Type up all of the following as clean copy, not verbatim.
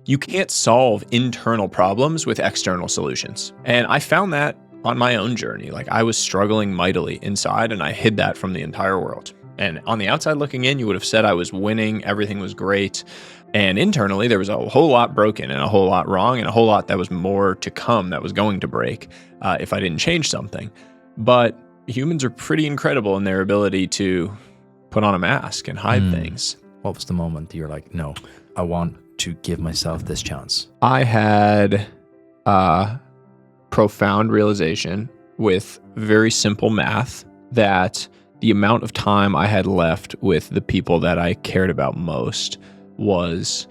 you can't solve internal problems with external solutions. And I found that on my own journey. Like, I was struggling mightily inside, and I hid that from the entire world. And on the outside looking in, you would have said I was winning, everything was great. And internally, there was a whole lot broken and a whole lot wrong and a whole lot that was more to come that was going to break if I didn't change something. But humans are pretty incredible in their ability to put on a mask and hide things. What was the moment you're like, no, I want to give myself this chance? I had a profound realization with very simple math that the amount of time I had left with the people that I cared about most was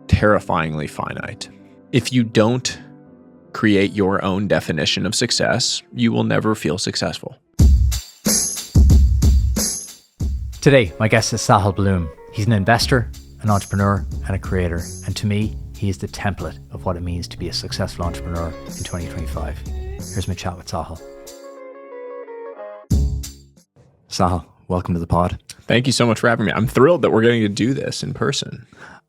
terrifyingly finite. If you don't create your own definition of success, you will never feel successful. Today, my guest is Sahil Bloom. He's an investor, an entrepreneur, and a creator. And to me, he is the template of what it means to be a successful entrepreneur in 2025. Here's my chat with Sahil. Sahil, welcome to the pod. Thank you so much for having me. I'm thrilled that we're getting to do this in person.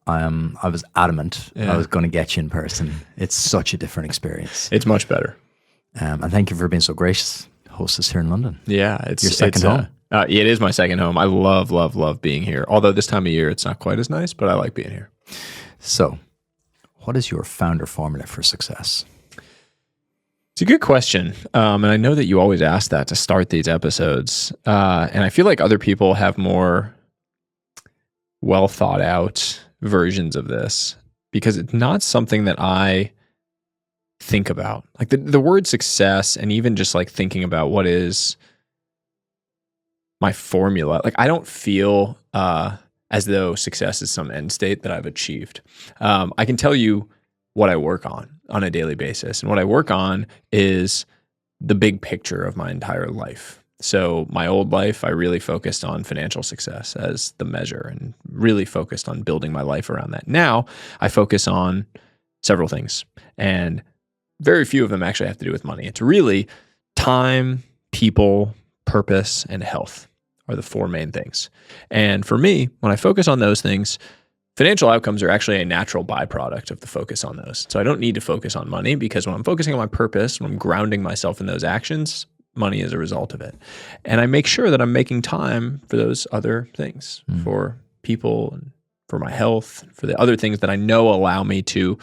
I was adamant I was going to get you in person. It's such a different experience. It's much better. And thank you for being so gracious. Host us here in London. Yeah, it's your second home. It is my second home. I love being here. Although this time of year, it's not quite as nice, but I like being here. So, what is your founder formula for success? It's a good question. And I know that you always ask that to start these episodes. And I feel like other people have more well thought out versions of this because it's not something that I think about. Like the word success, and even just like thinking about what is my formula. Like, I don't feel as though success is some end state that I've achieved. I can tell you what I work on a daily basis. And what I work on is the big picture of my entire life. So my old life, I really focused on financial success as the measure and really focused on building my life around that. Now I focus on several things, and very few of them actually have to do with money. It's really time, people, purpose, and health are the four main things. And for me, when I focus on those things, financial outcomes are actually a natural byproduct of the focus on those. So I don't need to focus on money, because when I'm focusing on my purpose, when I'm grounding myself in those actions, money is a result of it. And I make sure that I'm making time for those other things, for people, and for my health, for the other things that I know allow me to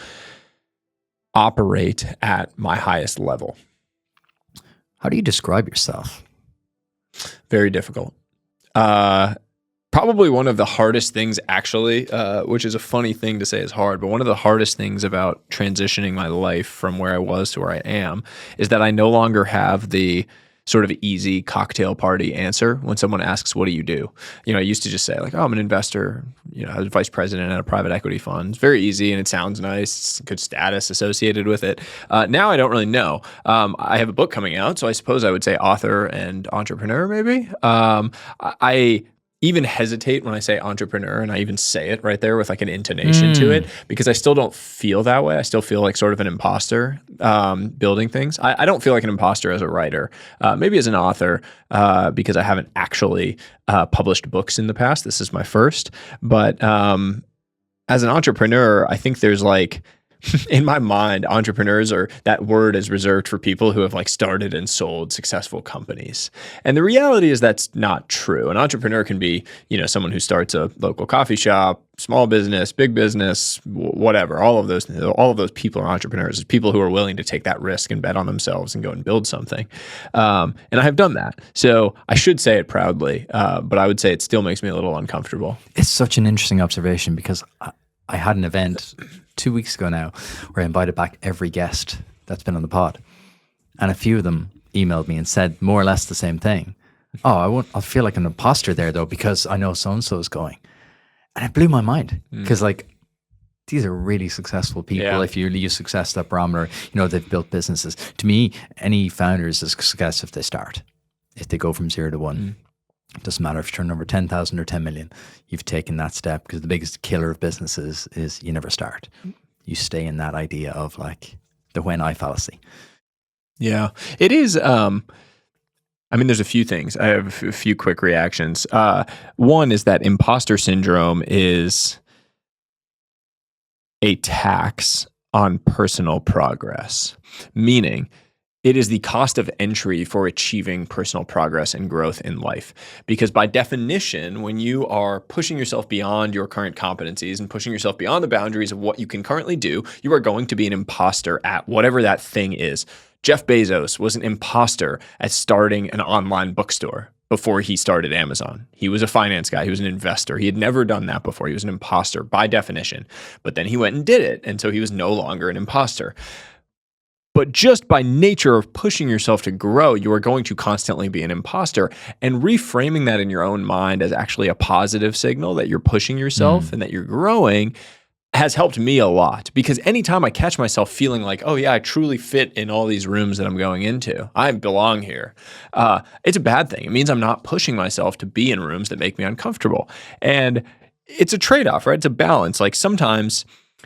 operate at my highest level. How do you describe yourself? Very difficult. Probably one of the hardest things, actually, which is a funny thing to say is hard, but one of the hardest things about transitioning my life from where I was to where I am is that I no longer have the sort of easy cocktail party answer when someone asks, what do you do? I used to just say like, oh, I'm an investor, I was vice president at a private equity fund. It's very easy and it sounds nice. It's good status associated with it. Now I don't really know. I have a book coming out, so I suppose I would say author and entrepreneur maybe. I even hesitate when I say entrepreneur, and I even say it right there with like an intonation to it, because I still don't feel that way. I still feel like sort of an imposter building things. I don't feel like an imposter as a writer, maybe as an author, because I haven't actually published books in the past. This is my first. But as an entrepreneur, I think there's like, in my mind, entrepreneurs that word is reserved for people who have like started and sold successful companies. And the reality is that's not true. An entrepreneur can be, someone who starts a local coffee shop, small business, big business, whatever. All of those people are entrepreneurs. It's people who are willing to take that risk and bet on themselves and go and build something. And I have done that. So I should say it proudly, but I would say it still makes me a little uncomfortable. It's such an interesting observation, because I had an event 2 weeks ago now where I invited back every guest that's been on the pod, and a few of them emailed me and said more or less the same thing. Oh, I feel like an imposter there though, because I know so-and-so is going. And it blew my mind, because like, these are really successful people. Yeah. If you use success, that barometer, they've built businesses. To me, any founder is a success if they start, if they go from 0 to 1. It doesn't matter if you turn over 10,000 or 10 million, you've taken that step, because the biggest killer of businesses is you never start. You stay in that idea of like the when I fallacy. Yeah, it is. There's a few things. I have a few quick reactions. One is that imposter syndrome is a tax on personal progress, meaning it is the cost of entry for achieving personal progress and growth in life. Because by definition, when you are pushing yourself beyond your current competencies and pushing yourself beyond the boundaries of what you can currently do, you are going to be an imposter at whatever that thing is. Jeff Bezos was an imposter at starting an online bookstore before he started Amazon. He was a finance guy. He was an investor. He had never done that before. He was an imposter by definition. But then he went and did it. And so he was no longer an imposter. But just by nature of pushing yourself to grow, you are going to constantly be an imposter. And reframing that in your own mind as actually a positive signal that you're pushing yourself and that you're growing has helped me a lot. Because anytime I catch myself feeling like, oh yeah, I truly fit in all these rooms that I'm going into, I belong here, it's a bad thing. It means I'm not pushing myself to be in rooms that make me uncomfortable. And it's a trade-off, right? It's a balance. Like sometimes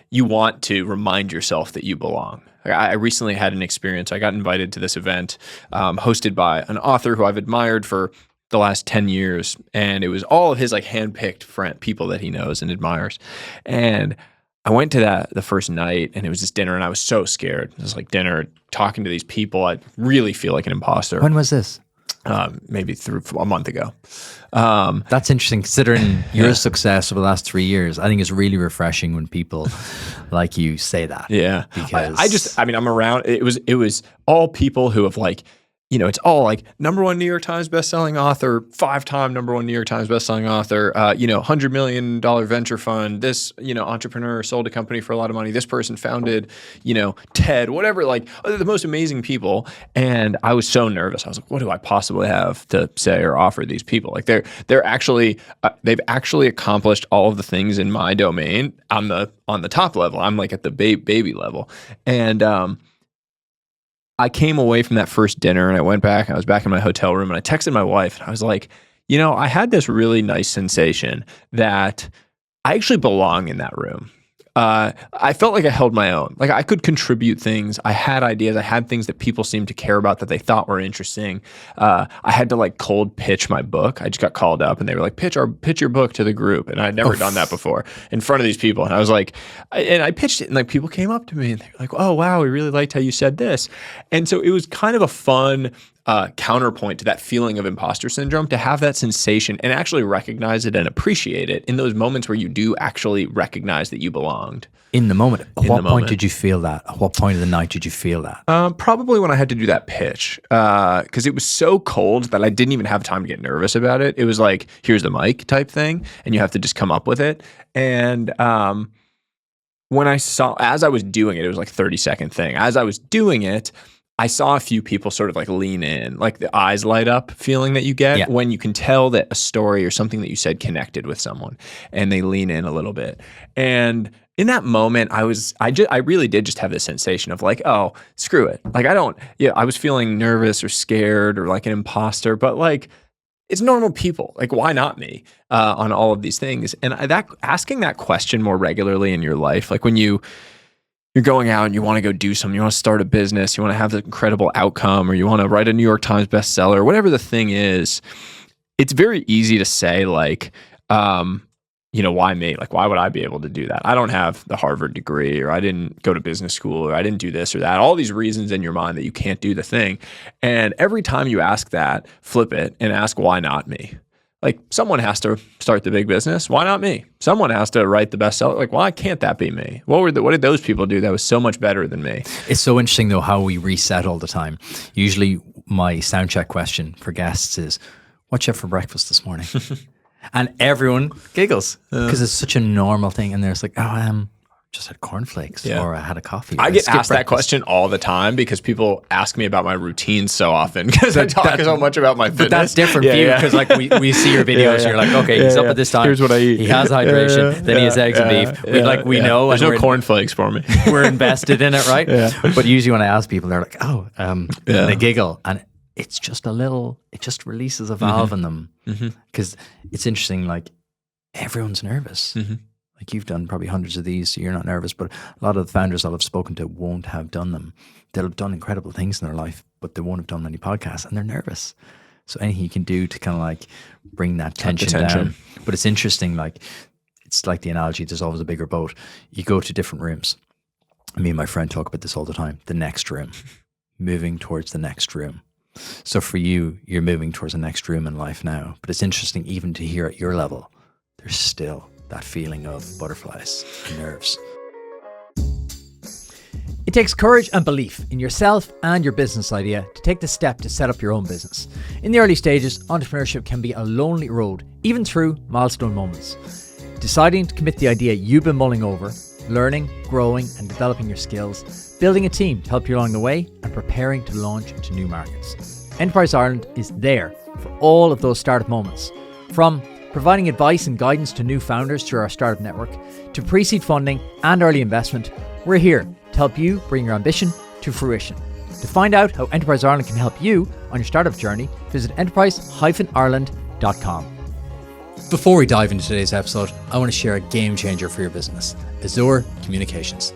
you want to remind yourself that you belong. I recently had an experience. I got invited to this event hosted by an author who I've admired for the last 10 years. And it was all of his like handpicked people that he knows and admires. And I went to the first night and it was this dinner and I was so scared. It was like dinner, talking to these people. I really feel like an imposter. When was this? Maybe through a month ago. That's interesting considering your success over the last 3 years. I think it's really refreshing when people like you say that. Yeah. Because I'm around, it was all people who have like, it's all like #1 New York Times bestselling author, 5-time #1 New York Times bestselling author, $100 million venture fund. This, entrepreneur sold a company for a lot of money. This person founded, TED, whatever, like the most amazing people. And I was so nervous. I was like, what do I possibly have to say or offer these people? Like they're actually, they've actually accomplished all of the things in my domain on the top level. I'm like at the baby level. And, I came away from that first dinner and I went back and I was back in my hotel room and I texted my wife and I was like, I had this really nice sensation that I actually belong in that room. I felt like I held my own. Like I could contribute things. I had ideas. I had things that people seemed to care about that they thought were interesting. I had to like cold pitch my book. I just got called up and they were like, pitch your book to the group. And I'd never done that before in front of these people. And I was like, and I pitched it and like people came up to me and they were like, oh, wow, we really liked how you said this. And so it was kind of a fun counterpoint to that feeling of imposter syndrome, to have that sensation and actually recognize it and appreciate it in those moments where you do actually recognize that you belonged. In the moment. At what point did you feel that? At what point of the night did you feel that? Probably when I had to do that pitch, because it was so cold that I didn't even have time to get nervous about it. It was like, here's the mic type thing, and you have to just come up with it. And when as I was doing it, it was like a 30-second thing. As I was doing it, I saw a few people sort of like lean in, like the eyes light up feeling that you get when you can tell that a story or something that you said connected with someone and they lean in a little bit. And in that moment, I really did just have this sensation of like, oh, screw it. Like I was feeling nervous or scared or like an imposter, but like it's normal people. Like why not me on all of these things? And asking that question more regularly in your life, like when you're going out and you want to go do something, you want to start a business, you want to have the incredible outcome, or you want to write a New York Times bestseller, whatever the thing is, it's very easy to say like, why me? Like, why would I be able to do that? I don't have the Harvard degree, or I didn't go to business school, or I didn't do this or that. All these reasons in your mind that you can't do the thing. And every time you ask that, flip it and ask, why not me? Like someone has to start the big business. Why not me? Someone has to write the bestseller. Like, why can't that be me? What did those people do that was so much better than me? It's so interesting though how we reset all the time. Usually my sound check question for guests is, what you have for breakfast this morning? And everyone giggles because it's such a normal thing. And there's like, just had cornflakes or I had a coffee. I get asked that question all the time because people ask me about my routine so often because I talk so much about my fitness. But that's different for you because like we see your videos and you're like, okay, he's up at this time. Here's what I eat. He has hydration. Then he has eggs and beef. We know. There's no cornflakes for me. We're invested in it, right? But usually when I ask people, they're like, and they giggle. And it's just it just releases a valve in them. Because it's interesting, like everyone's nervous. Like you've done probably hundreds of these, so you're not nervous, but a lot of the founders that I've spoken to won't have done them. They'll have done incredible things in their life, but they won't have done many podcasts and they're nervous. So anything you can do to kind of like bring that tension down. But it's interesting, like it's like the analogy, there's always a bigger boat. You go to different rooms. Me and my friend talk about this all the time. The next room, moving towards the next room. So for you, you're moving towards the next room in life now. But it's interesting even to hear at your level, there's still that feeling of butterflies and nerves. It takes courage and belief in yourself and your business idea to take the step to set up your own business. In the early stages, entrepreneurship can be a lonely road, even through milestone moments. Deciding to commit the idea you've been mulling over, learning, growing and developing your skills, building a team to help you along the way, and preparing to launch into new markets. Enterprise Ireland is there for all of those startup moments. From providing advice and guidance to new founders through our startup network, to pre-seed funding and early investment, we're here to help you bring your ambition to fruition. To find out how Enterprise Ireland can help you on your startup journey, visit enterprise-ireland.com. Before we dive into today's episode, I want to share a game changer for your business, Azure Communications.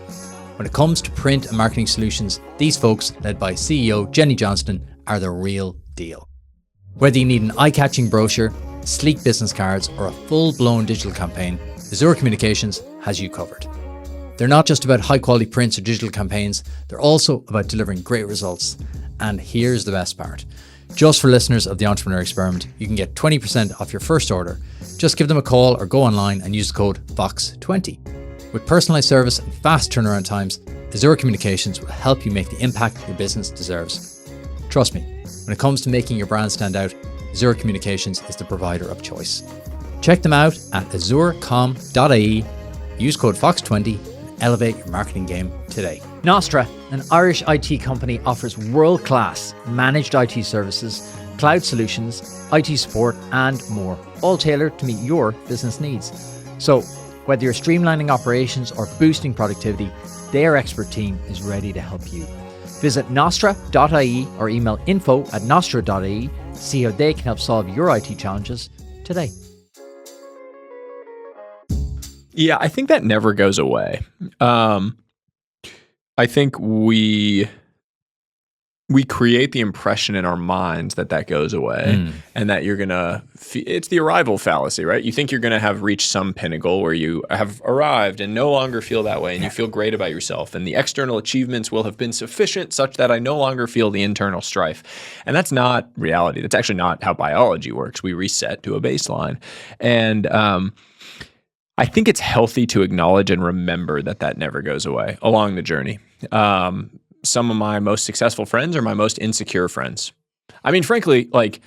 When it comes to print and marketing solutions, these folks, led by CEO Jenny Johnston, are the real deal. Whether you need an eye-catching brochure, sleek business cards, or a full-blown digital campaign, Azure Communications has you covered. They're not just about high-quality prints or digital campaigns, they're also about delivering great results. And here's the best part. Just for listeners of the Entrepreneur Experiment, you can get 20% off your first order. Just give them a call or go online and use the code VOX20. With personalized service and fast turnaround times, Azure Communications will help you make the impact your business deserves. Trust me, when it comes to making your brand stand out, Azure Communications is the provider of choice. Check them out at azurecom.ie, use code VOX20 and elevate your marketing game today. Nostra, an Irish IT company, offers world-class managed IT services, cloud solutions, IT support and more, all tailored to meet your business needs. So, whether you're streamlining operations or boosting productivity, their expert team is ready to help you. Visit nostra.ie or email info@nostra.ie to see how they can help solve your IT challenges today. Yeah, I think that never goes away. I think we create the impression in our minds that goes away and that you're going to, it's the arrival fallacy, right? You think you're going to have reached some pinnacle where you have arrived and no longer feel that way and you feel great about yourself. And the external achievements will have been sufficient such that I no longer feel the internal strife. And that's not reality. That's actually not how biology works. We reset to a baseline. And I think it's healthy to acknowledge and remember that never goes away along the journey. Some of my most successful friends are my most insecure friends. I mean, frankly, like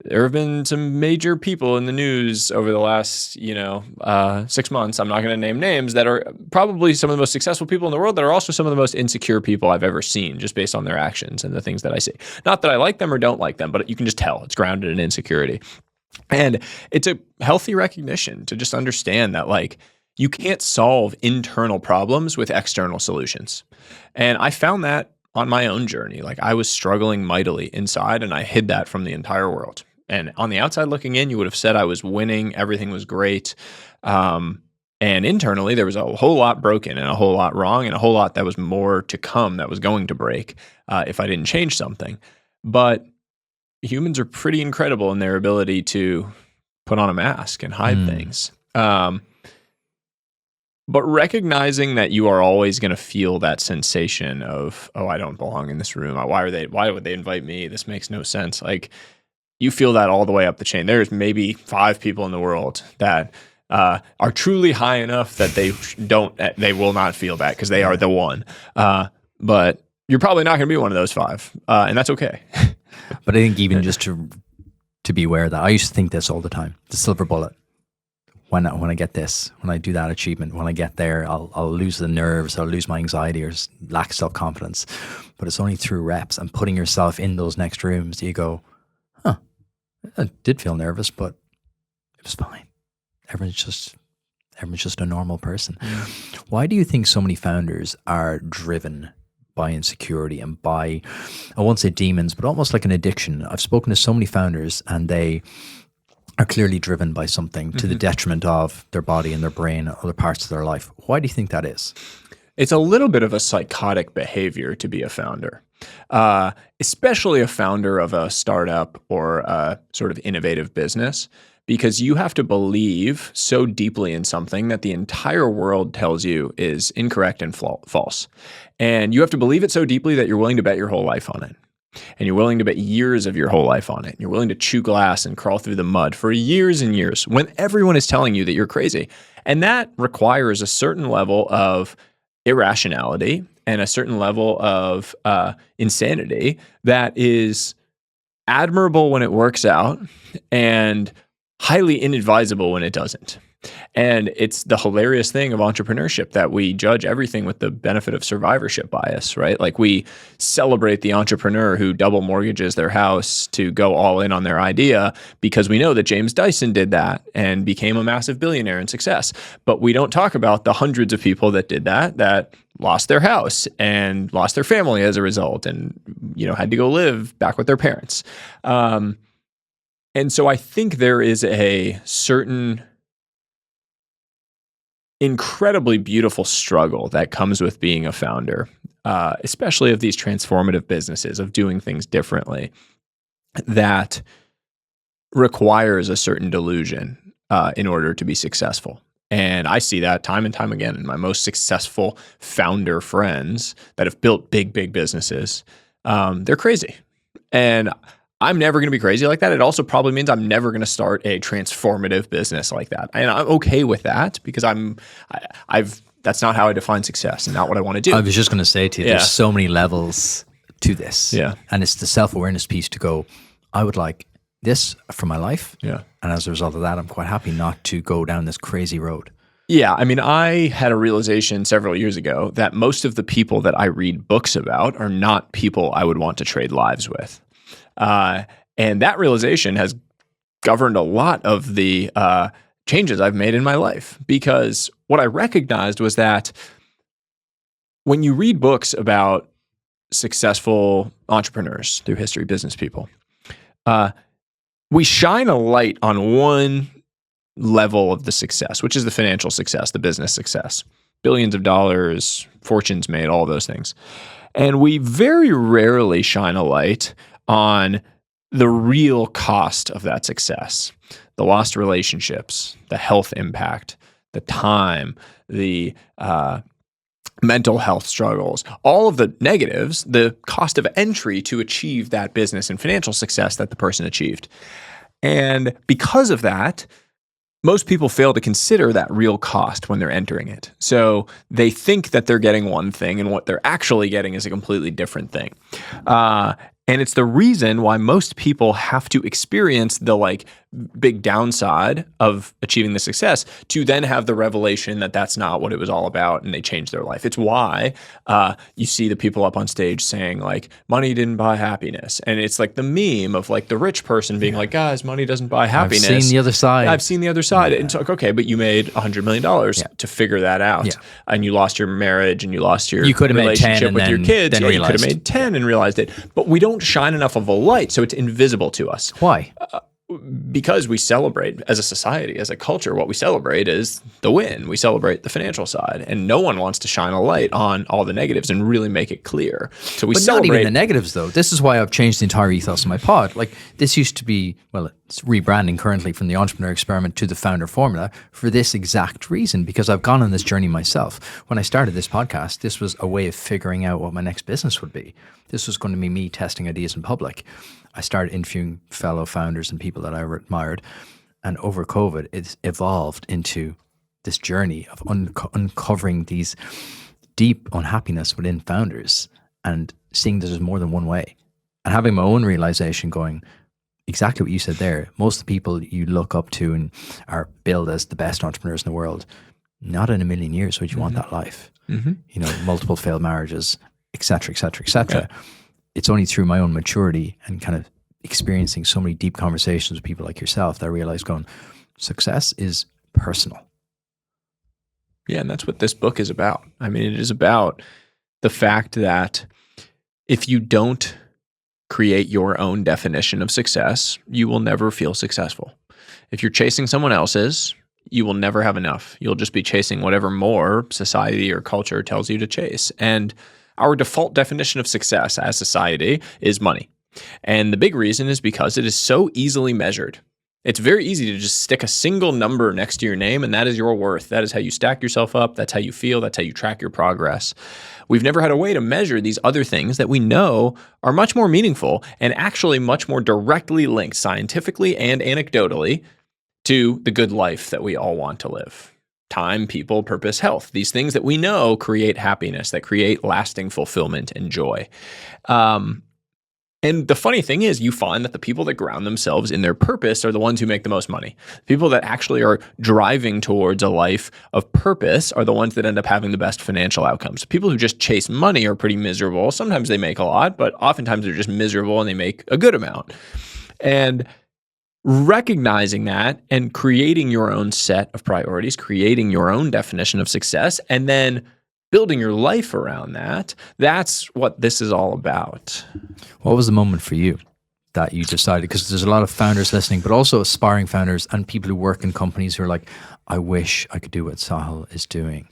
there have been some major people in the news over the last, 6 months. I'm not going to name names that are probably some of the most successful people in the world that are also some of the most insecure people I've ever seen just based on their actions and the things that I see. Not that I like them or don't like them, but you can just tell it's grounded in insecurity. And it's a healthy recognition to just understand that like you can't solve internal problems with external solutions. And I found that on my own journey. Like I was struggling mightily inside and I hid that from the entire world. And on the outside looking in, you would have said I was winning, everything was great. And internally, there was a whole lot broken and a whole lot wrong and a whole lot that was more to come that was going to break if I didn't change something. But humans are pretty incredible in their ability to put on a mask and hide things. But recognizing that you are always going to feel that sensation of, oh, I don't belong in this room. Why would they invite me? This makes no sense. Like you feel that all the way up the chain. There's maybe 5 people in the world that are truly high enough that they will not feel that because they are the one. But you're probably not going to be one of those 5. And that's okay. But I think even just to be aware of that, I used to think this all the time, the silver bullet. When I get this, when I do that achievement, when I get there, I'll lose the nerves, I'll lose my anxiety or lack self-confidence. But it's only through reps and putting yourself in those next rooms that you go, I did feel nervous, but it was fine. Everyone's just a normal person. Why do you think so many founders are driven by insecurity and by, I won't say demons, but almost like an addiction? I've spoken to so many founders and they are clearly driven by something to the detriment of their body and their brain and other parts of their life. Why do you think that is? It's a little bit of a psychotic behavior to be a founder. especially a founder of a startup or a sort of innovative business, because you have to believe so deeply in something that the entire world tells you is incorrect and false. And you have to believe it so deeply that you're willing to bet your whole life on it. And you're willing to bet years of your whole life on it. You're willing to chew glass and crawl through the mud for years and years when everyone is telling you that you're crazy. And that requires a certain level of irrationality and a certain level of insanity that is admirable when it works out and highly inadvisable when it doesn't. And it's the hilarious thing of entrepreneurship that we judge everything with the benefit of survivorship bias, right? Like we celebrate the entrepreneur who double mortgages their house to go all in on their idea because we know that James Dyson did that and became a massive billionaire and success. But we don't talk about the hundreds of people that did that lost their house and lost their family as a result and, had to go live back with their parents. And so I think there is a certain incredibly beautiful struggle that comes with being a founder, especially of these transformative businesses, of doing things differently, that requires a certain delusion in order to be successful. And I see that time and time again in my most successful founder friends that have built big, big businesses. They're crazy. And I'm never going to be crazy like that. It also probably means I'm never going to start a transformative business like that. And I'm okay with that because that's not how I define success and not what I want to do. I was just going to say to you, there's so many levels to this. Yeah. And it's the self-awareness piece to go, I would like this for my life. Yeah. And as a result of that, I'm quite happy not to go down this crazy road. Yeah. I mean, I had a realization several years ago that most of the people that I read books about are not people I would want to trade lives with. And that realization has governed a lot of the changes I've made in my life, because what I recognized was that when you read books about successful entrepreneurs through history, business people, we shine a light on one level of the success, which is the financial success, the business success, billions of dollars, fortunes made, all those things. And we very rarely shine a light on the real cost of that success, the lost relationships, the health impact, the time, the mental health struggles, all of the negatives, the cost of entry to achieve that business and financial success that the person achieved. And because of that, most people fail to consider that real cost when they're entering it. So they think that they're getting one thing, and what they're actually getting is a completely different thing. And it's the reason why most people have to experience the big downside of achieving the success to then have the revelation that that's not what it was all about, and they change their life. It's why you see the people up on stage saying money didn't buy happiness. And it's like the meme of the rich person being like, guys, money doesn't buy happiness. I've seen the other side. I've seen the other side. Yeah. And it's like, okay, but you made $100 million to figure that out. Yeah. And you lost your marriage and you lost your relationship with your kids. You could have made 10 and realized it. But we don't shine enough of a light, so it's invisible to us. Why? Because we celebrate as a society, as a culture, what we celebrate is the win. We celebrate the financial side, and no one wants to shine a light on all the negatives and really make it clear. So but celebrate. Not even the negatives, though. This is why I've changed the entire ethos of my pod. This used to be, it's rebranding currently from the entrepreneur experiment to the founder formula for this exact reason, because I've gone on this journey myself. When I started this podcast, this was a way of figuring out what my next business would be. This was going to be me testing ideas in public. I started interviewing fellow founders and people that I admired. And over COVID, it's evolved into this journey of uncovering these deep unhappiness within founders and seeing that there's more than one way. And having my own realization going, exactly what you said there, most of the people you look up to and are billed as the best entrepreneurs in the world, not in a million years would you want that life. Mm-hmm. Multiple failed marriages, et cetera, et cetera, et cetera. Yeah. It's only through my own maturity and kind of experiencing so many deep conversations with people like yourself that I realized success is personal. Yeah, and that's what this book is about. I mean, it is about the fact that if you don't create your own definition of success, you will never feel successful. If you're chasing someone else's, you will never have enough. You'll just be chasing whatever more society or culture tells you to chase. And our default definition of success as society is money. And the big reason is because it is so easily measured. It's very easy to just stick a single number next to your name, and that is your worth. That is how you stack yourself up. That's how you feel. That's how you track your progress. We've never had a way to measure these other things that we know are much more meaningful and actually much more directly linked scientifically and anecdotally to the good life that we all want to live. Time, people, purpose, health. These things that we know create happiness, that create lasting fulfillment and joy. And the funny thing is, you find that the people that ground themselves in their purpose are the ones who make the most money. People that actually are driving towards a life of purpose are the ones that end up having the best financial outcomes. People who just chase money are pretty miserable. Sometimes they make a lot, but oftentimes they're just miserable and they make a good amount. And recognizing that and creating your own set of priorities, creating your own definition of success, and then building your life around that, that's what this is all about. What was the moment for you that you decided? Because there's a lot of founders listening, but also aspiring founders and people who work in companies who are like, I wish I could do what Sahil is doing.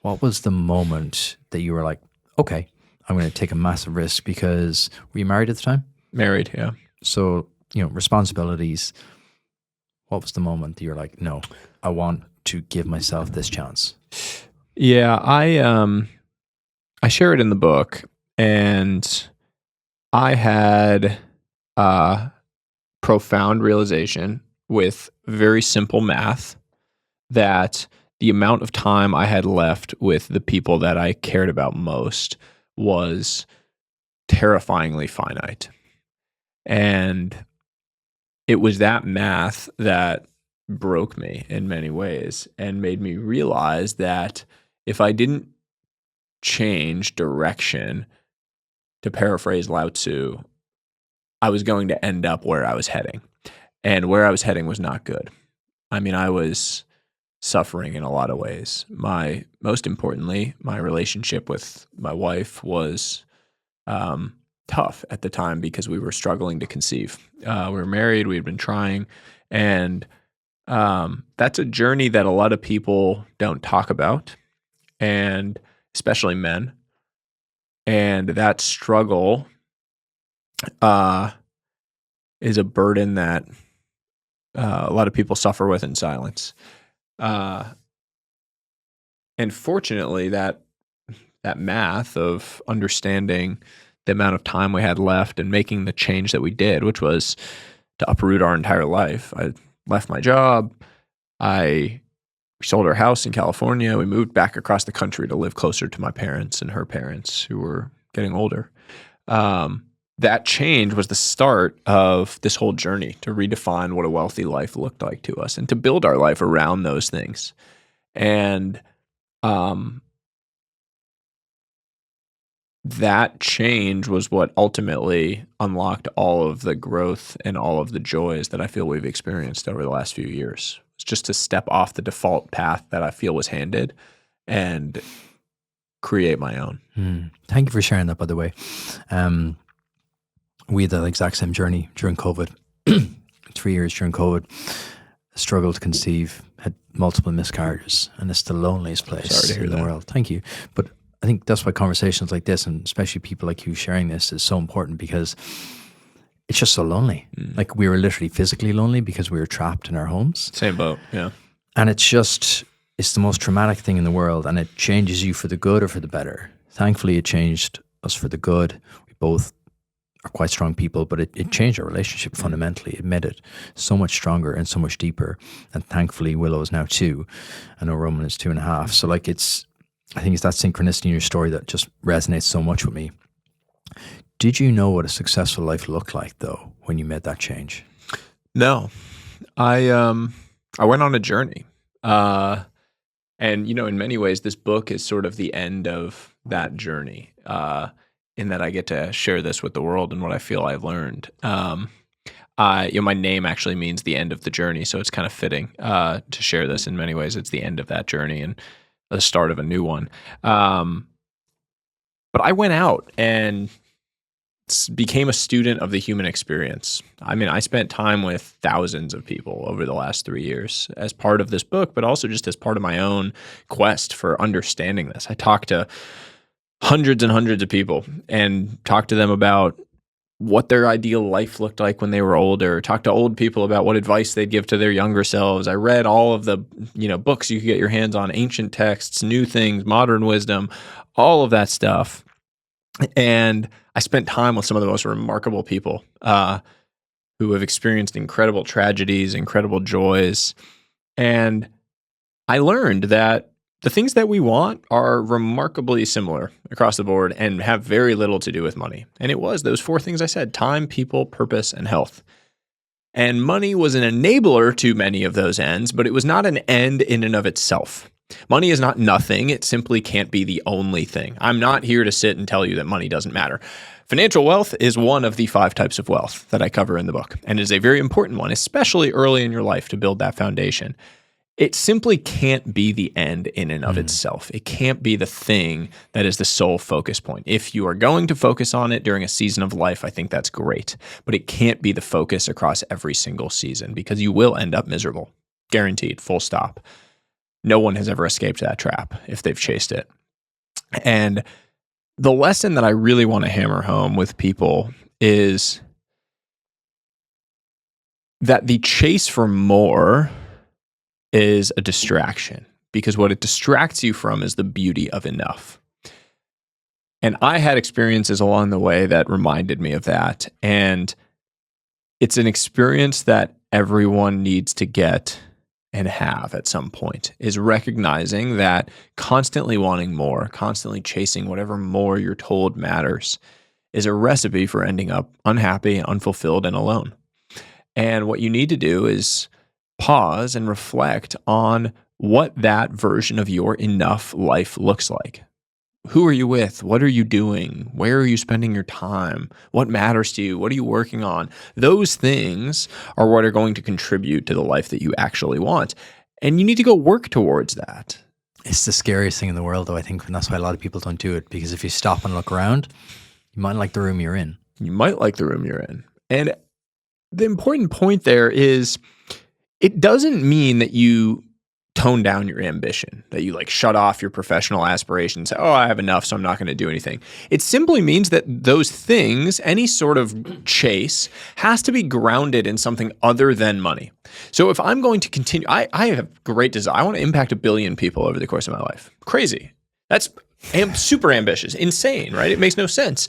What was the moment that you were like, okay, I'm going to take a massive risk? Because were you married at the time? Married, yeah. So, responsibilities. What was the moment that you're like, no, I want to give myself this chance? Yeah, I share it in the book, and I had a profound realization with very simple math that the amount of time I had left with the people that I cared about most was terrifyingly finite. And it was that math that broke me in many ways and made me realize that if I didn't change direction, to paraphrase Lao Tzu, I was going to end up where I was heading. And where I was heading was not good. I mean, I was suffering in a lot of ways. Most importantly, my relationship with my wife was tough at the time because we were struggling to conceive. We were married, we had been trying, and that's a journey that a lot of people don't talk about, and especially men. And that struggle is a burden that a lot of people suffer with in silence. And fortunately, that math of understanding the amount of time we had left and making the change that we did, which was to uproot our entire life. I left my job. We sold our house in California. We moved back across the country to live closer to my parents and her parents, who were getting older. That change was the start of this whole journey to redefine what a wealthy life looked like to us and to build our life around those things. And that change was what ultimately unlocked all of the growth and all of the joys that I feel we've experienced over the last few years. It's just to step off the default path that I feel was handed and create my own. Thank you for sharing that, by the way. We had the exact same journey during COVID. 3 years during COVID, struggled to conceive, had multiple miscarriages, and it's the loneliest place in the world. Thank you. But I think that's why conversations like this, and especially people like you sharing this, is so important, because it's just so lonely. Like, we were literally physically lonely because we were trapped in our homes. Same boat, yeah. And it's the most traumatic thing in the world, and it changes you for the good or for the better. Thankfully, it changed us for the good. We both are quite strong people, but it changed our relationship fundamentally. It made it so much stronger and so much deeper. And thankfully, Willow is now 2. I know Roman is 2.5. So like, I think it's that synchronicity in your story that just resonates so much with me. Did you know what a successful life looked like, though, when you made that change? No. I went on a journey. And, in many ways, this book is sort of the end of that journey, in that I get to share this with the world and what I feel I've learned. My name actually means the end of the journey, so it's kind of fitting to share this in many ways. It's the end of that journey and the start of a new one. But I went out and became a student of the human experience. I mean, I spent time with thousands of people over the last 3 years as part of this book, but also just as part of my own quest for understanding this. I talked to hundreds and hundreds of people and talked to them about what their ideal life looked like when they were older, talk to old people about what advice they'd give to their younger selves. I read all of the, books you could get your hands on, ancient texts, new things, modern wisdom, all of that stuff. And I spent time with some of the most remarkable people who have experienced incredible tragedies, incredible joys. And I learned that the things that we want are remarkably similar across the board and have very little to do with money. And it was those 4 things I said: time, people, purpose, and health. And money was an enabler to many of those ends, but it was not an end in and of itself. Money is not nothing. It simply can't be the only thing. I'm not here to sit and tell you that money doesn't matter. Financial wealth is one of the 5 types of wealth that I cover in the book, and is a very important one, especially early in your life, to build that foundation. It simply can't be the end in and of itself. It can't be the thing that is the sole focus point. If you are going to focus on it during a season of life, I think that's great. But it can't be the focus across every single season, because you will end up miserable. Guaranteed, full stop. No one has ever escaped that trap if they've chased it. And the lesson that I really want to hammer home with people is that the chase for more is a distraction, because what it distracts you from is the beauty of enough. And I had experiences along the way that reminded me of that. And it's an experience that everyone needs to get and have at some point, is recognizing that constantly wanting more, constantly chasing whatever more you're told matters, is a recipe for ending up unhappy, unfulfilled, and alone. And what you need to do is pause and reflect on what that version of your enough life looks like. Who are you with? What are you doing? Where are you spending your time? What matters to you? What are you working on? Those things are what are going to contribute to the life that you actually want. And you need to go work towards that. It's the scariest thing in the world, though, I think, and that's why a lot of people don't do it, because if you stop and look around, you might like the room you're in. You might like the room you're in. And the important point there is, it doesn't mean that you tone down your ambition, that you shut off your professional aspirations, say, oh, I have enough, so I'm not going to do anything. It simply means that those things, any sort of chase, has to be grounded in something other than money. So if I'm going to continue, I have great desire. I want to impact 1 billion people over the course of my life. Crazy. That's super ambitious, insane, right? It makes no sense.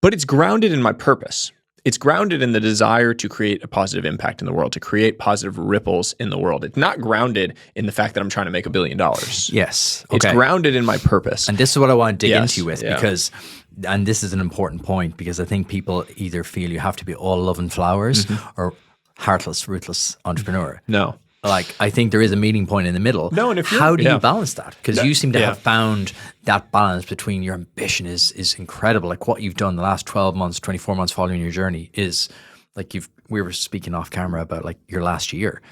But it's grounded in my purpose. It's grounded in the desire to create a positive impact in the world, to create positive ripples in the world. It's not grounded in the fact that I'm trying to make $1 billion. Yes. Okay. It's grounded in my purpose. And this is what I want to dig into with, because, and this is an important point, because I think people either feel you have to be all love and flowers or heartless, ruthless entrepreneur. No. I think there is a meeting point in the middle. No, and if how do you balance that? Because you seem to have found that balance between your ambition is incredible. Like what you've done the last 12 months, 24 months following your journey is we were speaking off camera about your last year.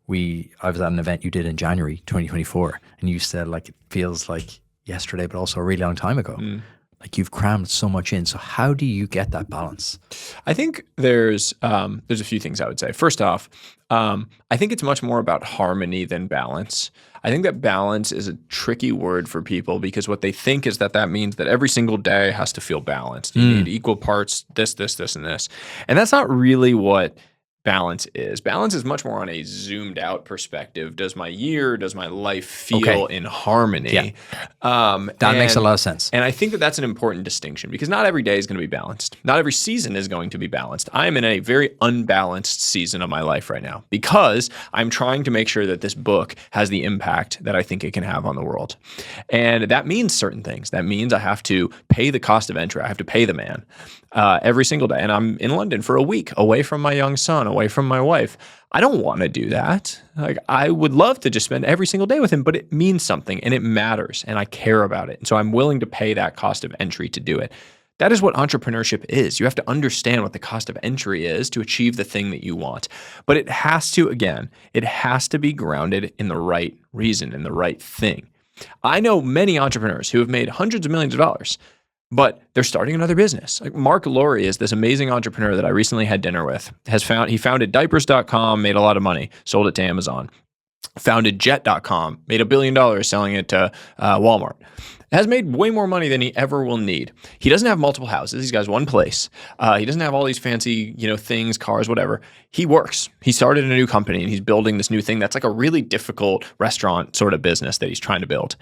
I was at an event you did in January 2024, and you said it feels like yesterday, but also a really long time ago. You've crammed so much in. So how do you get that balance? I think there's a few things I would say. First off, I think it's much more about harmony than balance. I think that balance is a tricky word for people, because what they think is that means that every single day has to feel balanced. You need equal parts, this, and this. And that's not really what balance is. Balance is much more on a zoomed out perspective. Does my life feel in harmony? Yeah. That makes a lot of sense. And I think that that's an important distinction, because not every day is going to be balanced. Not every season is going to be balanced. I am in a very unbalanced season of my life right now, because I'm trying to make sure that this book has the impact that I think it can have on the world. And that means certain things. That means I have to pay the cost of entry. I have to pay the man every single day. And I'm in London for a week, away from my young son, away from my wife. I don't want to do that. I would love to just spend every single day with him, but it means something and it matters and I care about it. And so I'm willing to pay that cost of entry to do it. That is what entrepreneurship is. You have to understand what the cost of entry is to achieve the thing that you want. But it has to be grounded in the right reason, in the right thing. I know many entrepreneurs who have made hundreds of millions of dollars, but they're starting another business. Mark Laurie is this amazing entrepreneur that I recently had dinner with. He founded diapers.com, made a lot of money, sold it to Amazon. Founded jet.com, made $1 billion selling it to Walmart. has made way more money than he ever will need. He doesn't have multiple houses. He's got one place. He doesn't have all these fancy, things, cars, whatever. He works. He started a new company and he's building this new thing that's like a really difficult restaurant sort of business that he's trying to build.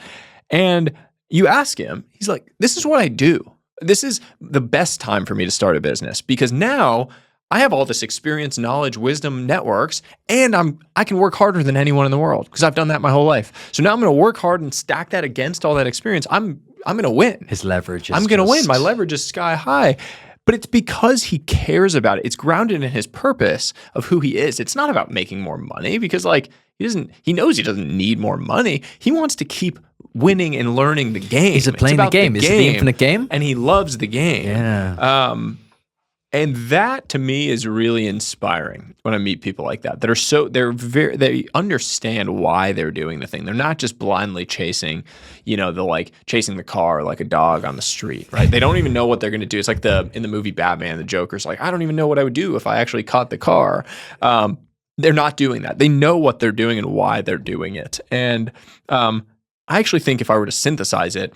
And you ask him, he's like, this is what I do. This is the best time for me to start a business because now I have all this experience, knowledge, wisdom, networks, and I can work harder than anyone in the world because I've done that my whole life. So now I'm going to work hard and stack that against all that experience. I'm going to win. His leverage is I'm going to win. My leverage is sky high. But it's because he cares about it. It's grounded in his purpose of who he is. It's not about making more money because he knows he doesn't need more money. He wants to keep winning and learning the game. Is it playing the game? Is it the infinite game? And he loves the game. Yeah. And that to me is really inspiring when I meet people like that are they understand why they're doing the thing. They're not just blindly chasing, chasing the car like a dog on the street, right? They don't even know what they're going to do. It's like in the movie Batman, the Joker's like, I don't even know what I would do if I actually caught the car. They're not doing that. They know what they're doing and why they're doing it. And I actually think if I were to synthesize it,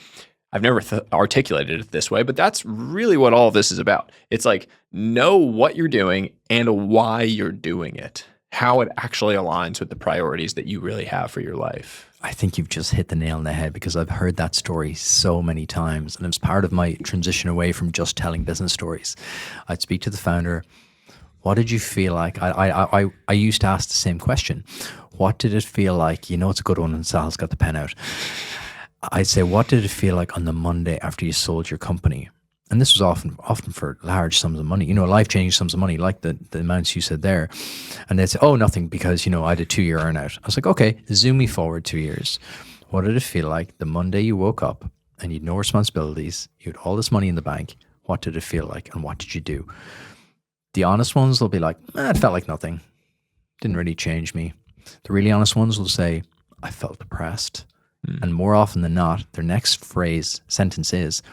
I've never articulated it this way, but that's really what all of this is about. It's like, know what you're doing and why you're doing it, how it actually aligns with the priorities that you really have for your life. I think you've just hit the nail on the head because I've heard that story so many times. And it's part of my transition away from just telling business stories. I'd speak to the founder. What did you feel like? I used to ask the same question. What did it feel like? It's a good one, and Sal's got the pen out. I'd say, what did it feel like on the Monday after you sold your company? And this was often for large sums of money, life-changing sums of money, like the amounts you said there. And they'd say, oh, nothing, because, I had a 2-year earnout. I was like, okay, zoom me forward 2 years. What did it feel like the Monday you woke up and you had no responsibilities, you had all this money in the bank? What did it feel like and what did you do? The honest ones will be like, it felt like nothing. Didn't really change me. The really honest ones will say, I felt depressed. And more often than not, their next sentence is,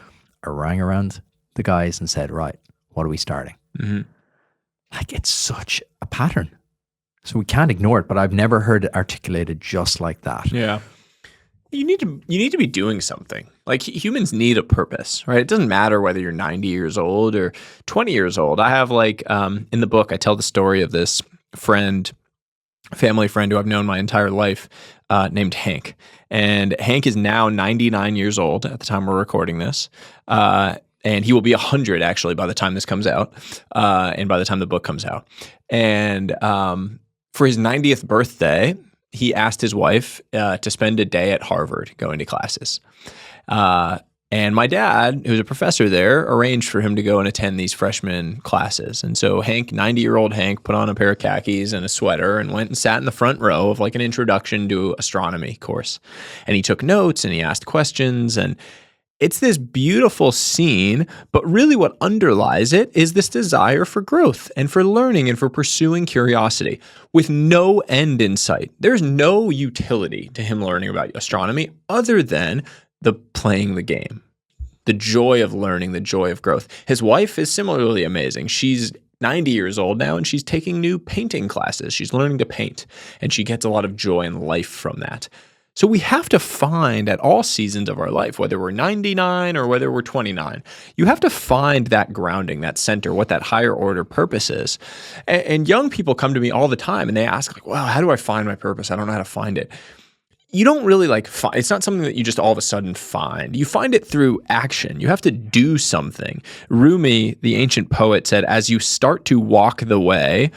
I rang around the guys and said, right, what are we starting? Mm-hmm. Like, it's such a pattern. So we can't ignore it, but I've never heard it articulated just like that. Yeah. You need to be doing something. Like, humans need a purpose, right? It doesn't matter whether you're 90 years old or 20 years old. I have in the book, I tell the story of this family friend who I've known my entire life, named Hank. And Hank is now 99 years old at the time we're recording this. And he will be 100 actually by the time this comes out, and by the time the book comes out. And for his 90th birthday, he asked his wife to spend a day at Harvard going to classes. And my dad, who's a professor there, arranged for him to go and attend these freshman classes. And so Hank, 90-year-old Hank, put on a pair of khakis and a sweater and went and sat in the front row of like an introduction to astronomy course. And he took notes and he asked questions. And it's this beautiful scene, but really what underlies it is this desire for growth and for learning and for pursuing curiosity with no end in sight. There's no utility to him learning about astronomy other than the playing the game, the joy of learning, the joy of growth. His wife is similarly amazing. She's 90 years old now, and she's taking new painting classes. She's learning to paint, and she gets a lot of joy and life from that. So we have to find at all seasons of our life, whether we're 99 or whether we're 29, you have to find that grounding, that center, what that higher order purpose is. And young people come to me all the time, and they ask, like, wow, how do I find my purpose? I don't know how to find it. You don't really it's not something that you just all of a sudden find. You find it through action. You have to do something. Rumi, the ancient poet, said, as you start to walk the way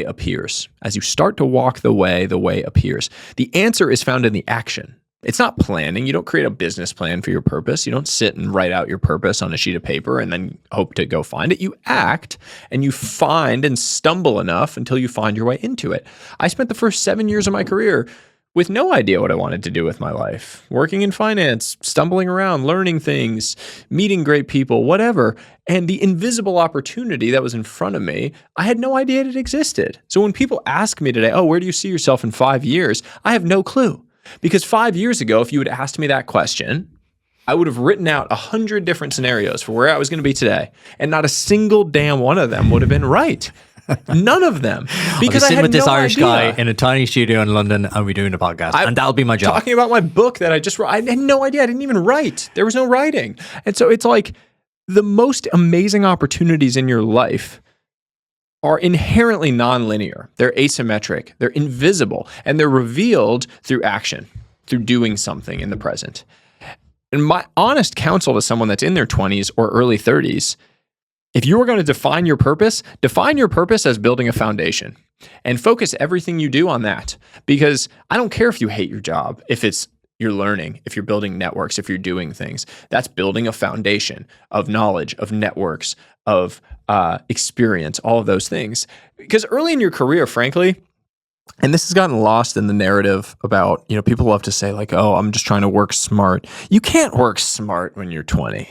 appears. As you start to walk the way appears. The answer is found in the action. It's not planning. You don't create a business plan for your purpose. You don't sit and write out your purpose on a sheet of paper and then hope to go find it. You act and you find and stumble enough until you find your way into it. I spent the first 7 years of my career with no idea what I wanted to do with my life, working in finance, stumbling around, learning things, meeting great people, whatever. And the invisible opportunity that was in front of me, I had no idea it existed. So when people ask me today, oh, where do you see yourself in 5 years? I have no clue. Because 5 years ago, if you had asked me that question, I would have written out 100 different scenarios for where I was going to be today. And not a single damn one of them would have been right. None of them. Because I sitting had with this no Irish idea. guy in a tiny studio in London and we're doing a podcast. And that'll be my job. Talking about my book that I just wrote. I had no idea. I didn't even write. There was no writing. And so it's like the most amazing opportunities in your life are inherently nonlinear. They're asymmetric. They're invisible. And they're revealed through action, through doing something in the present. And my honest counsel to someone that's in their 20s or early 30s, if you were going to define your purpose as building a foundation and focus everything you do on that. Because I don't care if you hate your job, if you're learning, if you're building networks, if you're doing things, that's building a foundation of knowledge, of networks, of experience, all of those things. Because early in your career, frankly, and this has gotten lost in the narrative about, people love to say like, oh, I'm just trying to work smart. You can't work smart when you're 20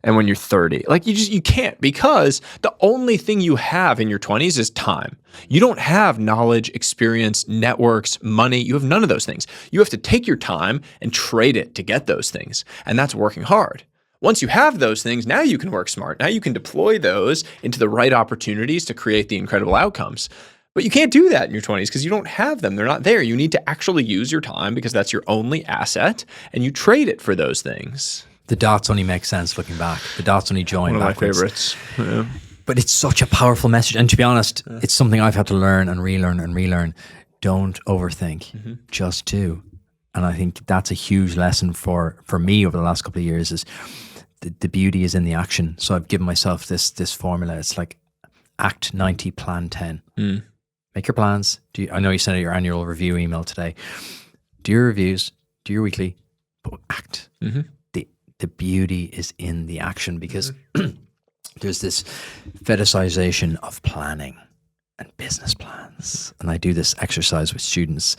and when you're 30. Like you can't, because the only thing you have in your 20s is time. You don't have knowledge, experience, networks, money. You have none of those things. You have to take your time and trade it to get those things. And that's working hard. Once you have those things, now you can work smart. Now you can deploy those into the right opportunities to create the incredible outcomes. But you can't do that in your 20s because you don't have them. They're not there. You need to actually use your time because that's your only asset, and you trade it for those things. The dots only make sense looking back. The dots only join backwards. One of my favorites. Yeah. But it's such a powerful message. And to be honest, it's something I've had to learn and relearn. Don't overthink. Just do. And I think that's a huge lesson for me over the last couple of years is the beauty is in the action. So I've given myself this formula. It's like act 90, plan 10. Make your plans. I know you sent out your annual review email today. Do your reviews, do your weekly, but act. The beauty is in the action because there's this fetishization of planning and business plans. And I do this exercise with students.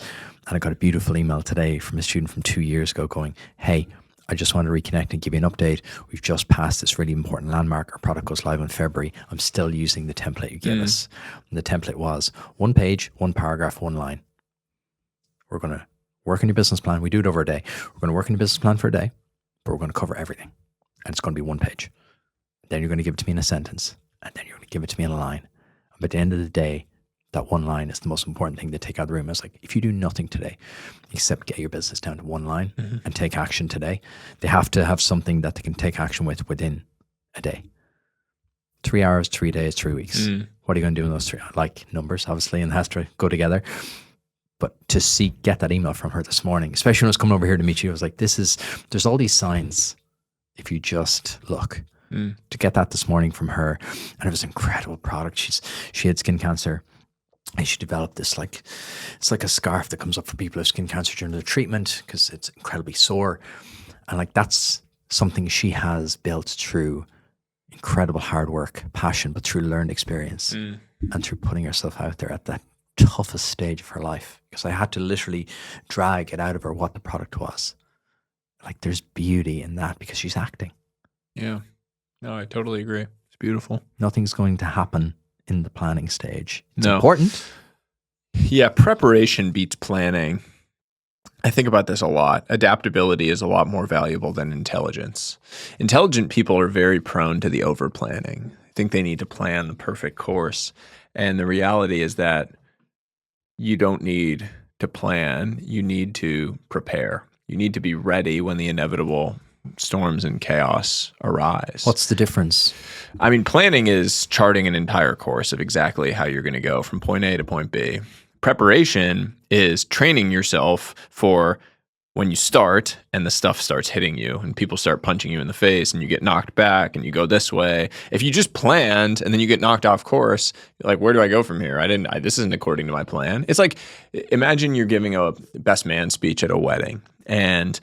And I got a beautiful email today from a student from 2 years ago going, hey, I just want to reconnect and give you an update. We've just passed this really important landmark. Our product goes live in February. I'm still using the template you gave us. And the template was 1 page, 1 paragraph, 1 line. We're going to work on your business plan. We do it over a day. We're going to work on your business plan for a day, but we're going to cover everything. And it's going to be 1 page. Then you're going to give it to me in a sentence. And then you're going to give it to me in a line. And by the end of the day, that 1 line is the most important thing to take out of the room. It's like, if you do nothing today, except get your business down to 1 line and take action today, they have to have something that they can take action with within a day. 3 hours, 3 days, 3 weeks. What are you going to do in those 3 hours? Like numbers, obviously, and it has to go together. But to get that email from her this morning, especially when I was coming over here to meet you, I was like, there's all these signs if you just look. To get that this morning from her. And it was an incredible product. She had skin cancer. And she developed this it's like a scarf that comes up for people with skin cancer during the treatment because it's incredibly sore. And that's something she has built through incredible hard work, passion, but through learned experience and through putting herself out there at that toughest stage of her life. Because I had to literally drag it out of her what the product was. There's beauty in that because she's acting. Yeah. No, I totally agree. It's beautiful. Nothing's going to happen in the planning stage. It's No. important. Yeah, preparation beats planning. I think about this a lot. Adaptability is a lot more valuable than intelligence. Intelligent people are very prone to the over-planning. I think they need to plan the perfect course. And the reality is that you don't need to plan. You need to prepare. You need to be ready when the inevitable storms and chaos arise. What's the difference? I mean, planning is charting an entire course of exactly how you're going to go from point A to point B. Preparation is training yourself for when you start and the stuff starts hitting you and people start punching you in the face and you get knocked back and you go this way. If you just planned and then you get knocked off course, you're like, where do I go from here? This isn't according to my plan. It's like, imagine you're giving a best man speech at a wedding and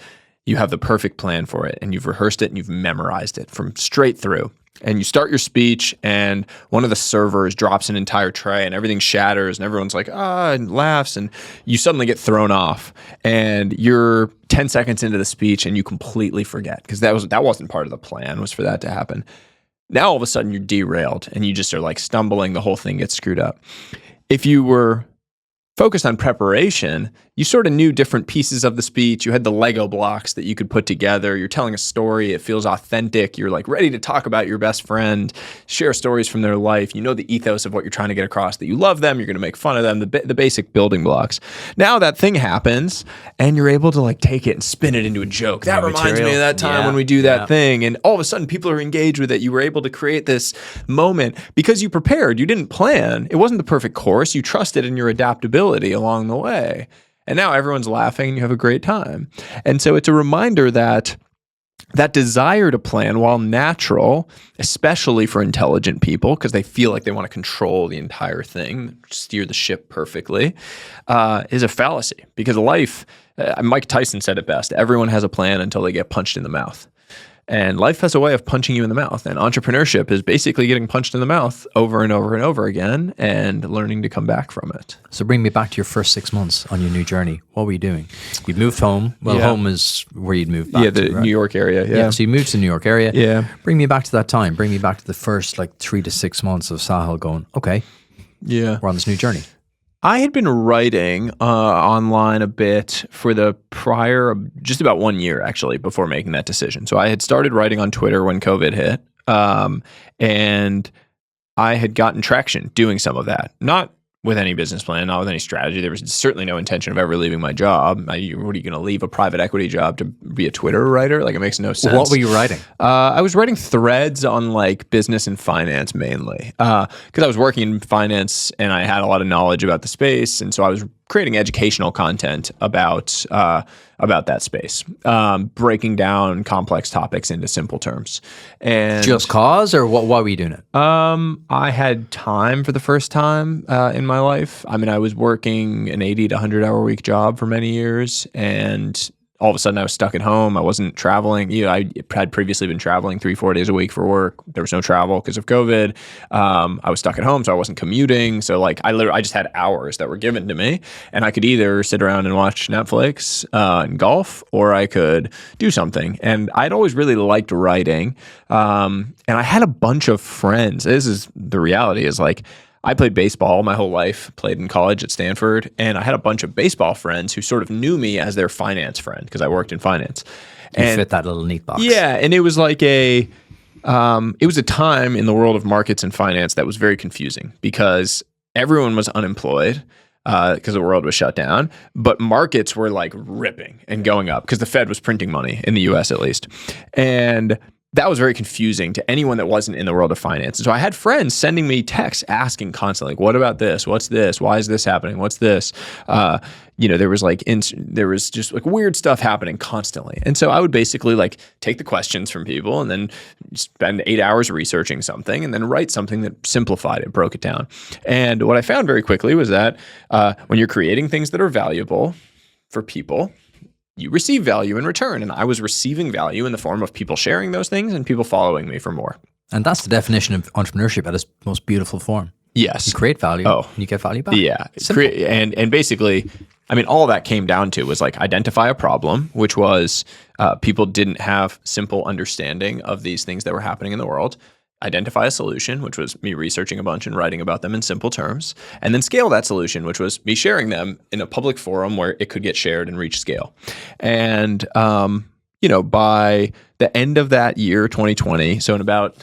you have the perfect plan for it and you've rehearsed it and you've memorized it from straight through. And you start your speech and one of the servers drops an entire tray and everything shatters and everyone's like, and laughs and you suddenly get thrown off and you're 10 seconds into the speech and you completely forget because that wasn't part of the plan, was for that to happen. Now all of a sudden you're derailed and you just are stumbling, the whole thing gets screwed up. If you were focused on preparation, you sort of knew different pieces of the speech. You had the Lego blocks that you could put together. You're telling a story. It feels authentic. You're like ready to talk about your best friend, share stories from their life. You know the ethos of what you're trying to get across, that you love them. You're going to make fun of them, the basic building blocks. Now that thing happens and you're able to like take it and spin it into a joke. That reminds me of that time when we do that thing. And all of a sudden people are engaged with it. You were able to create this moment because you prepared. You didn't plan. It wasn't the perfect course. You trusted in your adaptability along the way. And now everyone's laughing and you have a great time. And so it's a reminder that that desire to plan, while natural, especially for intelligent people, because they feel like they want to control the entire thing, steer the ship perfectly, is a fallacy. Because life, Mike Tyson said it best, everyone has a plan until they get punched in the mouth. And life has a way of punching you in the mouth. And entrepreneurship is basically getting punched in the mouth over and over and over again and learning to come back from it. So bring me back to your first 6 months on your new journey. What were you doing? You moved home. Well, home is where you'd moved back to, right? New York area. Yeah. So you moved to the New York area. Yeah. Bring me back to that time. Bring me back to the first like 3 to 6 months of Sahil going, okay, we're on this new journey. I had been writing online a bit for the prior, just about 1 year actually, before making that decision. So I had started writing on Twitter when COVID hit, and I had gotten traction doing some of that. Not with any business plan, not with any strategy. There was certainly no intention of ever leaving my job. What are you going to leave a private equity job to be a Twitter writer? Like, it makes no sense. What were you writing? I was writing threads on like business and finance mainly, because I was working in finance and I had a lot of knowledge about the space, and so I was creating educational content about that space, breaking down complex topics into simple terms. And just cause, or why were you doing it? I had time for the first time in my life. I mean, I was working an 80 to 100 hour week job for many years, and all of a sudden I was stuck at home. I wasn't traveling. I had previously been traveling 3-4 days a week for work. There was no travel because of COVID. I was stuck at home, so I wasn't commuting. So like I just had hours that were given to me, and I could either sit around and watch Netflix and golf, or I could do something. And I'd always really liked writing. And I had a bunch of friends. This is the reality, is like, I played baseball my whole life, played in college at Stanford, and I had a bunch of baseball friends who sort of knew me as their finance friend because I worked in finance. You fit that little neat box. Yeah, and it was like it was a time in the world of markets and finance that was very confusing because everyone was unemployed because the world was shut down, but markets were like ripping and going up because the Fed was printing money in the US at least. And that was very confusing to anyone that wasn't in the world of finance. And so I had friends sending me texts asking constantly, like, what about this? What's this? Why is this happening? What's this? There was just like weird stuff happening constantly. And so I would basically like take the questions from people and then spend 8 hours researching something and then write something that simplified it, broke it down. And what I found very quickly was that when you're creating things that are valuable for people, you receive value in return. And I was receiving value in the form of people sharing those things and people following me for more. And that's the definition of entrepreneurship at its most beautiful form. Yes. You create value and you get value back. Yeah. And basically, I mean, all that came down to was like identify a problem, which was people didn't have simple understanding of these things that were happening in the world. Identify a solution, which was me researching a bunch and writing about them in simple terms, and then scale that solution, which was me sharing them in a public forum where it could get shared and reach scale. And, by the end of that year, 2020, so in about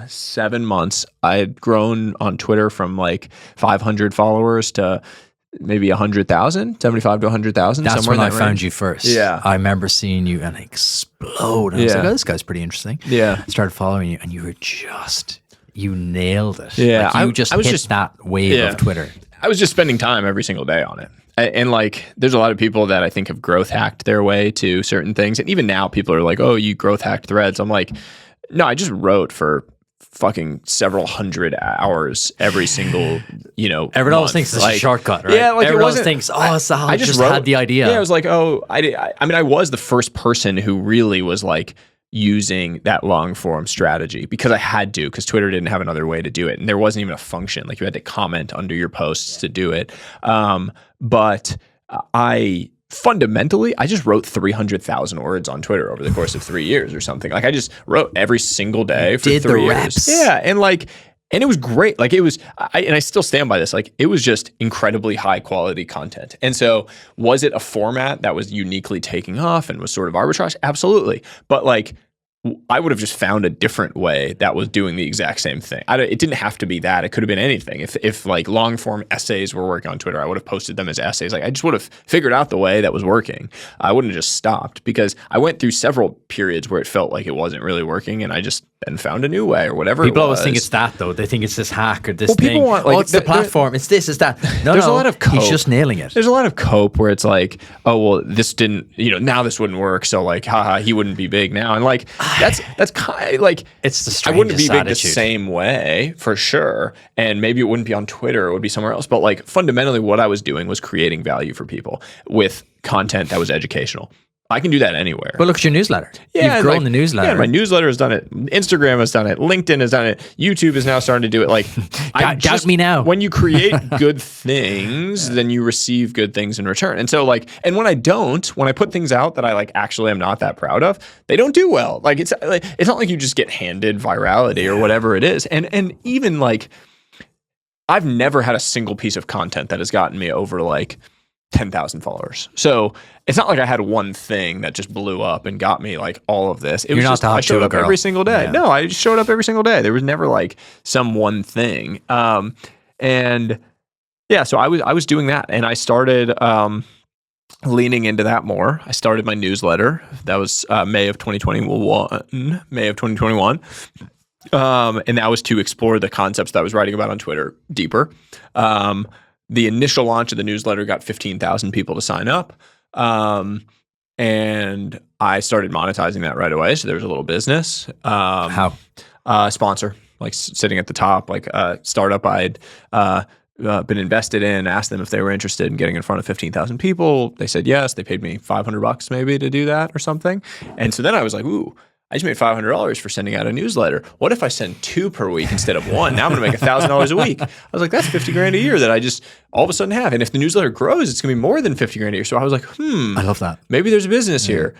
7 months, I had grown on Twitter from like 500 followers to maybe 100,000, 75 to 100,000. That's when I found you first. Yeah. I remember seeing you and explode. I was like, oh, this guy's pretty interesting. Yeah. I started following you and you nailed it. Yeah. Like you hit that wave of Twitter. I was just spending time every single day on it. And like, there's a lot of people that I think have growth hacked their way to certain things. And even now people are like, oh, you growth hacked Threads. I'm like, no, I just wrote for fucking several hundred hours every single, everyone always thinks it's a shortcut, right? Yeah, like everyone always thinks, Sahil I just had the idea. Yeah, I was like, I was the first person who really was like using that long form strategy because I had to, because Twitter didn't have another way to do it. And there wasn't even a function. Like you had to comment under your posts to do it. But fundamentally, I just wrote 300,000 words on Twitter over the course of 3 years or something. Like I just wrote every single day for 3 years. Reps. Yeah. And like, And it was great. Like it was, and I still stand by this. Like it was just incredibly high quality content. And so was it a format that was uniquely taking off and was sort of arbitrage? Absolutely. But like, I would have just found a different way that was doing the exact same thing. It didn't have to be that. It could have been anything. If like long form essays were working on Twitter, I would have posted them as essays. Like I just would have figured out the way that was working. I wouldn't have just stopped because I went through several periods where it felt like it wasn't really working, and I just then found a new way or whatever. People it always was. think it's that though. They think it's this hack or this Well, people thing. want, like, it's the platform. It's this. It's that. No, There's a lot of cope. He's just nailing it. There's a lot of cope where it's like, oh well, this didn't, now this wouldn't work, so like, haha, he wouldn't be big now, and like that's kind of like It's the strangest I wouldn't be big attitude. the same way for sure, and maybe it wouldn't be on Twitter, it would be somewhere else. But like fundamentally, what I was doing was creating value for people with content that was educational. I can do that anywhere. But look at your newsletter. Yeah, You've grown the newsletter. Yeah, my newsletter has done it. Instagram has done it. LinkedIn has done it. YouTube is now starting to do it. Like, doubt me now. When you create good things, then you receive good things in return. And so, like, and when I put things out that I like actually am not that proud of, they don't do well. Like, it's not like you just get handed virality or whatever it is. And even like, I've never had a single piece of content that has gotten me over like 10,000 followers. So it's not like I had one thing that just blew up and got me like all of this. It was just, I showed up every single day. Yeah. No, I just showed up every single day. There was never like some one thing. And yeah, so I was doing that, and I started leaning into that more. I started my newsletter. That was May of 2021. And that was to explore the concepts that I was writing about on Twitter deeper. The initial launch of the newsletter got 15,000 people to sign up. And I started monetizing that right away. So there was a little business. How? Sponsor, like sitting at the top, like a startup I'd been invested in, asked them if they were interested in getting in front of 15,000 people. They said yes. They paid me $500 maybe to do that or something. And so then I was like, ooh, I just made $500 for sending out a newsletter. What if I send 2 per week instead of 1? Now I'm going to make $1,000 a week. I was like, that's $50,000 a year that I just all of a sudden have. And if the newsletter grows, it's going to be more than $50,000 a year. So I was like, I love that. maybe there's a business here.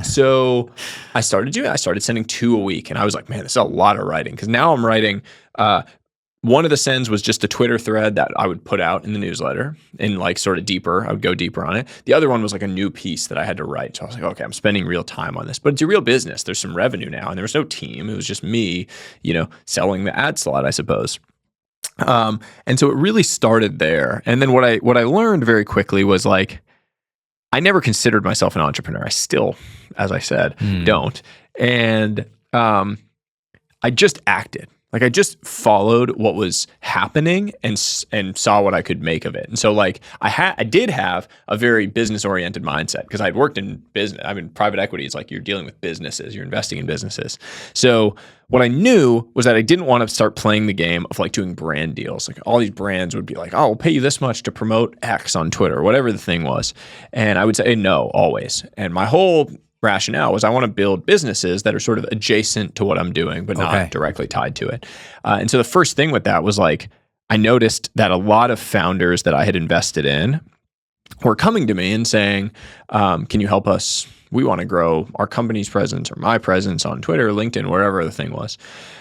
So I started doing it. I started sending 2 a week, and I was like, man, this is a lot of writing, because now I'm writing. One of the sends was just a Twitter thread that I would put out in the newsletter and like sort of deeper. I would go deeper on it. The other one was like a new piece that I had to write. So I was like, okay, I'm spending real time on this, but it's a real business. There's some revenue now, and there was no team. It was just me, selling the ad slot, I suppose. And so it really started there. And then what I learned very quickly was like, I never considered myself an entrepreneur. I still, as I said, don't. And I just acted. Like I just followed what was happening and saw what I could make of it. And so like I did have a very business oriented mindset, because I'd worked in business. I mean, private equity is like you're dealing with businesses, you're investing in businesses. So what I knew was that I didn't want to start playing the game of like doing brand deals. Like all these brands would be like, oh, I'll pay you this much to promote X on Twitter, whatever the thing was. And I would say no, always. And my whole rationale was I want to build businesses that are sort of adjacent to what I'm doing, but not directly tied to it. And so the first thing with that was like, I noticed that a lot of founders that I had invested in were coming to me and saying, can you help us? We want to grow our company's presence or my presence on Twitter, LinkedIn, wherever the thing was.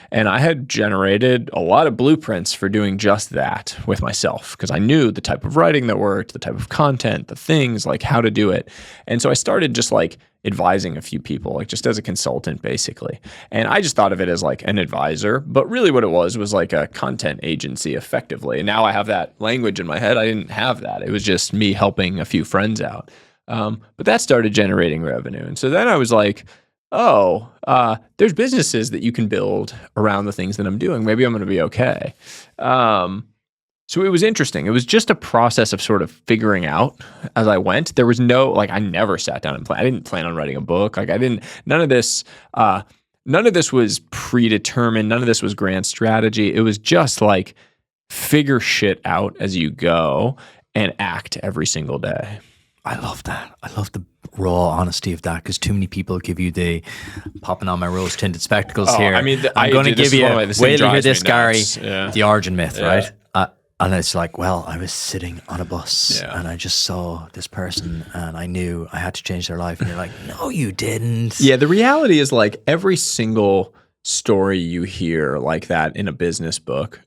And I had generated a lot of blueprints for doing just that with myself, because I knew the type of writing that worked, the type of content, the things, like how to do it. And so I started just like advising a few people, like just as a consultant, basically. And I just thought of it as like an advisor, but really what it was like a content agency effectively. And now I have that language in my head. I didn't have that. It was just me helping a few friends out. But that started generating revenue. And so then I was like, there's businesses that you can build around the things that I'm doing. Maybe I'm going to be okay. So it was interesting. It was just a process of sort of figuring out as I went. There was no, like, I never sat down and planned. I didn't plan on writing a book. Like none of this was predetermined. None of this was grand strategy. It was just like figure shit out as you go and act every single day. I love that. I love the raw honesty of that, because too many people give you the popping on my rose tinted spectacles here. I mean, I'm going to give you, wait till you hear this, Gary, yeah. the origin myth, right? And it's like, well, I was sitting on a bus and I just saw this person and I knew I had to change their life. And you're like, no, you didn't. Yeah, the reality is like every single story you hear like that in a business book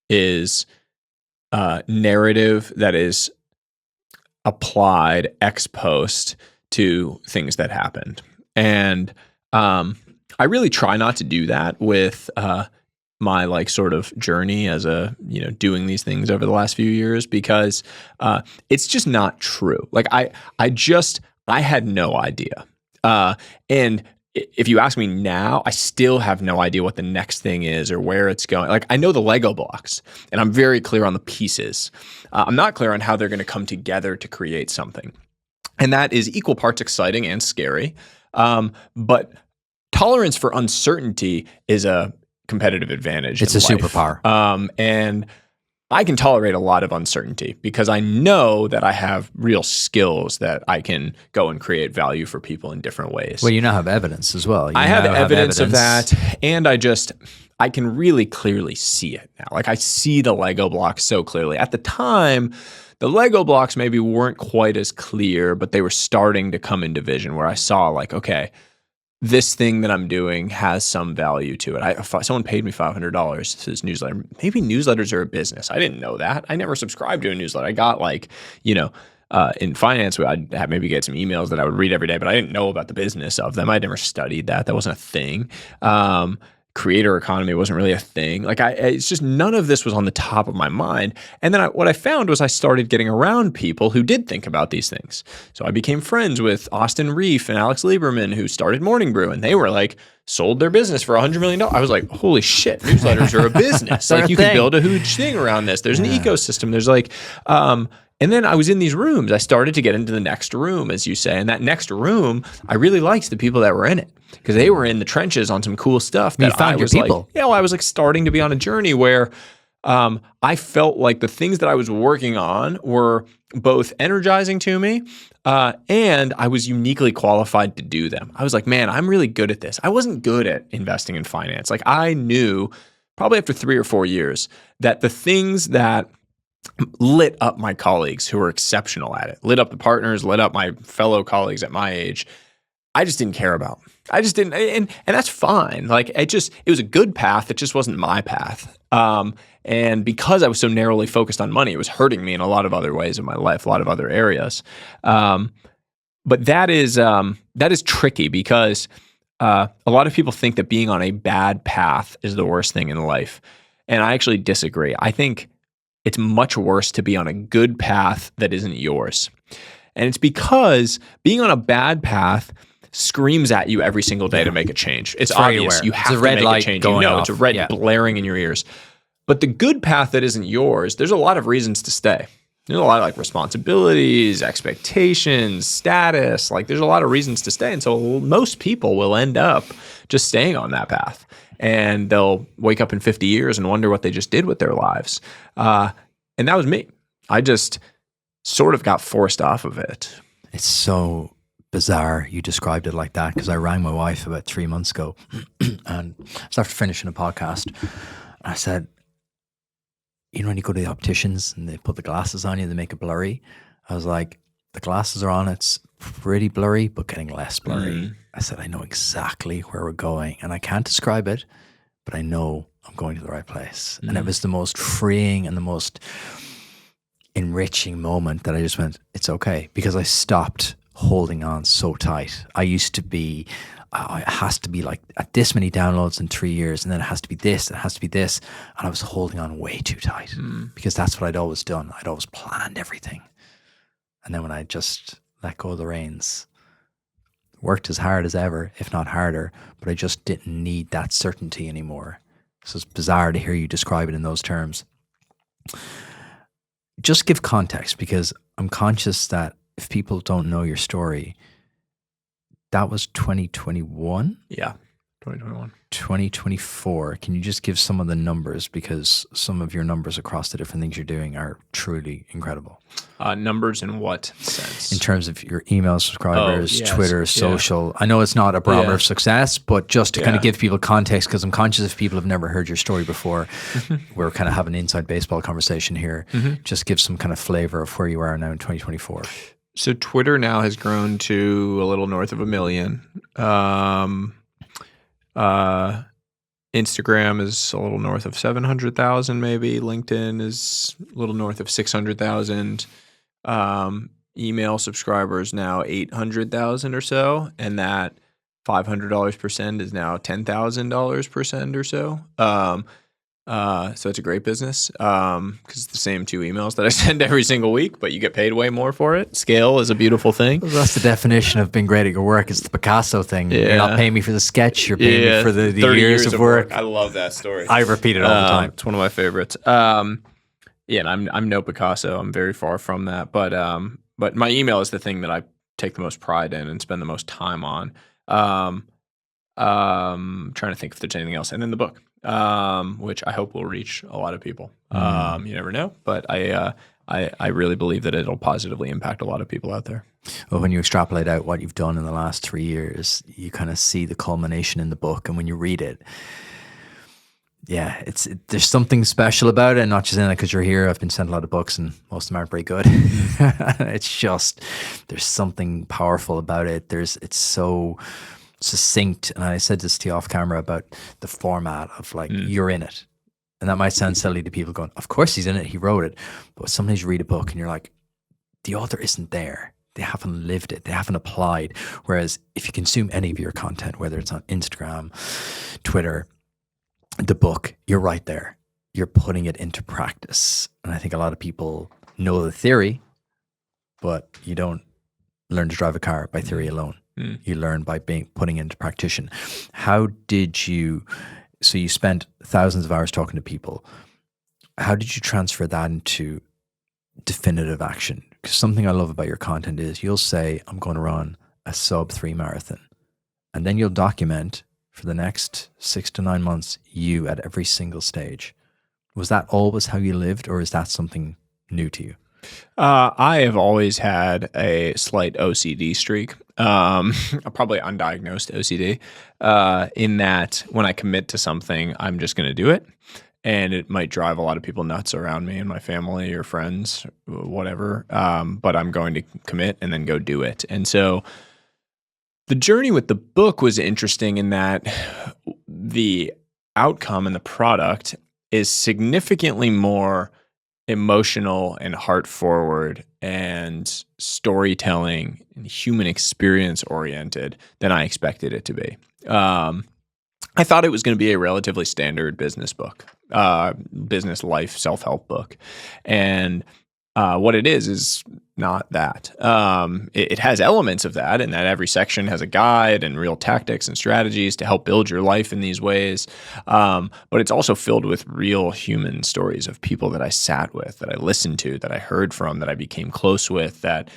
is narrative that is applied ex post to things that happened. And I really try not to do that with my like sort of journey as doing these things over the last few years, because it's just not true. Like I had no idea. And if you ask me now, I still have no idea what the next thing is or where it's going. Like I know the Lego blocks and I'm very clear on the pieces. I'm not clear on how they're going to come together to create something. And that is equal parts exciting and scary. But tolerance for uncertainty is a competitive advantage. It's a superpower. And I can tolerate a lot of uncertainty because I know that I have real skills that I can go and create value for people in different ways. Well, you now have evidence as well. I have evidence of that, and I can really clearly see it now. Like I see the Lego blocks so clearly. At the time, the Lego blocks maybe weren't quite as clear, but they were starting to come into vision where I saw like, okay, this thing that I'm doing has some value to it. Someone paid me $500 to this newsletter. Maybe newsletters are a business. I didn't know that. I never subscribed to a newsletter. I got like, in finance, I'd maybe get some emails that I would read every day, but I didn't know about the business of them. I never studied that. That wasn't a thing. Creator economy wasn't really a thing. Like it's just none of this was on the top of my mind. And then what I found was I started getting around people who did think about these things. So I became friends with Austin Reef and Alex Lieberman, who started Morning Brew, and they were like sold their business for $100 million. I was like, holy shit, newsletters are a business. Like you can build a huge thing around this. There's an ecosystem. There's like, and then I was in these rooms. I started to get into the next room, as you say. And that next room, I really liked the people that were in it because they were in the trenches on some cool stuff. That you found I was your people. Like, I was like starting to be on a journey where I felt like the things that I was working on were both energizing to me and I was uniquely qualified to do them. I was like, man, I'm really good at this. I wasn't good at investing in finance. Like I knew probably after 3 or 4 years that the things that lit up my colleagues who were exceptional at it, lit up the partners, lit up my fellow colleagues at my age, I just didn't care about. I just didn't, and that's fine. Like it was a good path. It just wasn't my path. And because I was so narrowly focused on money, it was hurting me in a lot of other ways in my life, a lot of other areas. But that is tricky because a lot of people think that being on a bad path is the worst thing in life. And I actually disagree. I think it's much worse to be on a good path that isn't yours. And it's because being on a bad path screams at you every single day to make a change. It's obvious. You have to make a change. It's a red blaring in your ears. But the good path that isn't yours, there's a lot of reasons to stay. There's a lot of like responsibilities, expectations, status. Like there's a lot of reasons to stay. And so most people will end up just staying on that path. And they'll wake up in 50 years and wonder what they just did with their lives. And that was me. I just sort of got forced off of it. It's so bizarre you described it like that because I rang my wife about 3 months ago and I was after finishing a podcast. I said, when you go to the opticians and they put the glasses on you and they make it blurry, I was like, the glasses are on, it's pretty blurry, but getting less blurry. I said, I know exactly where we're going and I can't describe it, but I know I'm going to the right place. And it was the most freeing and the most enriching moment that I just went, it's okay, because I stopped holding on so tight. I used to be, it has to be like at this many downloads in 3 years, and then it has to be this, and it has to be this. And I was holding on way too tight because that's what I'd always done. I'd always planned everything. And then when I just let go of the reins, worked as hard as ever, if not harder, but I just didn't need that certainty anymore. So it's bizarre to hear you describe it in those terms. Just give context, because I'm conscious that if people don't know your story, that was 2021? Yeah, 2021. 2024. Can you just give some of the numbers? Because some of your numbers across the different things you're doing are truly incredible. Numbers in what sense? In terms of your email subscribers, Twitter, social. I know it's not a barometer of success, but just to kind of give people context, because I'm conscious if people have never heard your story before, we're kind of having an inside baseball conversation here. Just give some kind of flavor of where you are now in 2024. So Twitter now has grown to a little north of 1 million. Instagram is a little north of 700,000, maybe. LinkedIn is a little north of 600,000. Email subscribers now 800,000 or so, and that $500 per send is now $10,000 per send or so. So it's a great business because it's the same 2 emails that I send every single week, but you get paid way more for it. Scale is a beautiful thing. Well, that's the definition of being great at your work. It's the Picasso thing. Yeah. You're not paying me for the sketch. You're paying me for the 30 years of work. I love that story. I repeat it all the time. It's one of my favorites. And I'm no Picasso. I'm very far from that. But my email is the thing that I take the most pride in and spend the most time on. Trying to think if there's anything else. And then the book, which I hope will reach a lot of people. You never know, but I really believe that it'll positively impact a lot of people out there. Well, when you extrapolate out what you've done in the last 3 years, you kind of see the culmination in the book. And when you read it, yeah, there's something special about it, not just in it because you're here. I've been sent a lot of books and most of them aren't very good. It's just, there's something powerful about it. It's so succinct. And I said this to you off camera about the format of like, you're in it. And that might sound silly to people going, of course he's in it, he wrote it. But sometimes you read a book and you're like, the author isn't there. They haven't lived it. They haven't applied. Whereas if you consume any of your content, whether it's on Instagram, Twitter, the book, you're right there. You're putting it into practice. And I think a lot of people know the theory, but you don't learn to drive a car by theory alone. You learn by putting it into practice. How did you, so you spent thousands of hours talking to people. How did you transfer that into definitive action? Because something I love about your content is you'll say, I'm going to run a sub-3 marathon. And then you'll document for the next 6 to 9 months, you at every single stage. Was that always how you lived, or is that something new to you? I have always had a slight OCD streak, probably undiagnosed OCD, in that when I commit to something, I'm just going to do it. And it might drive a lot of people nuts around me and my family or friends, whatever. But I'm going to commit and then go do it. And so the journey with the book was interesting in that the outcome and the product is significantly more emotional and heart forward and storytelling and human experience oriented than I expected it to be. I thought it was going to be a relatively standard business book, business life self-help book. And what it is not that. It has elements of that, and that every section has a guide and real tactics and strategies to help build your life in these ways. But it's also filled with real human stories of people that I sat with, that I listened to, that I heard from, that I became close with, that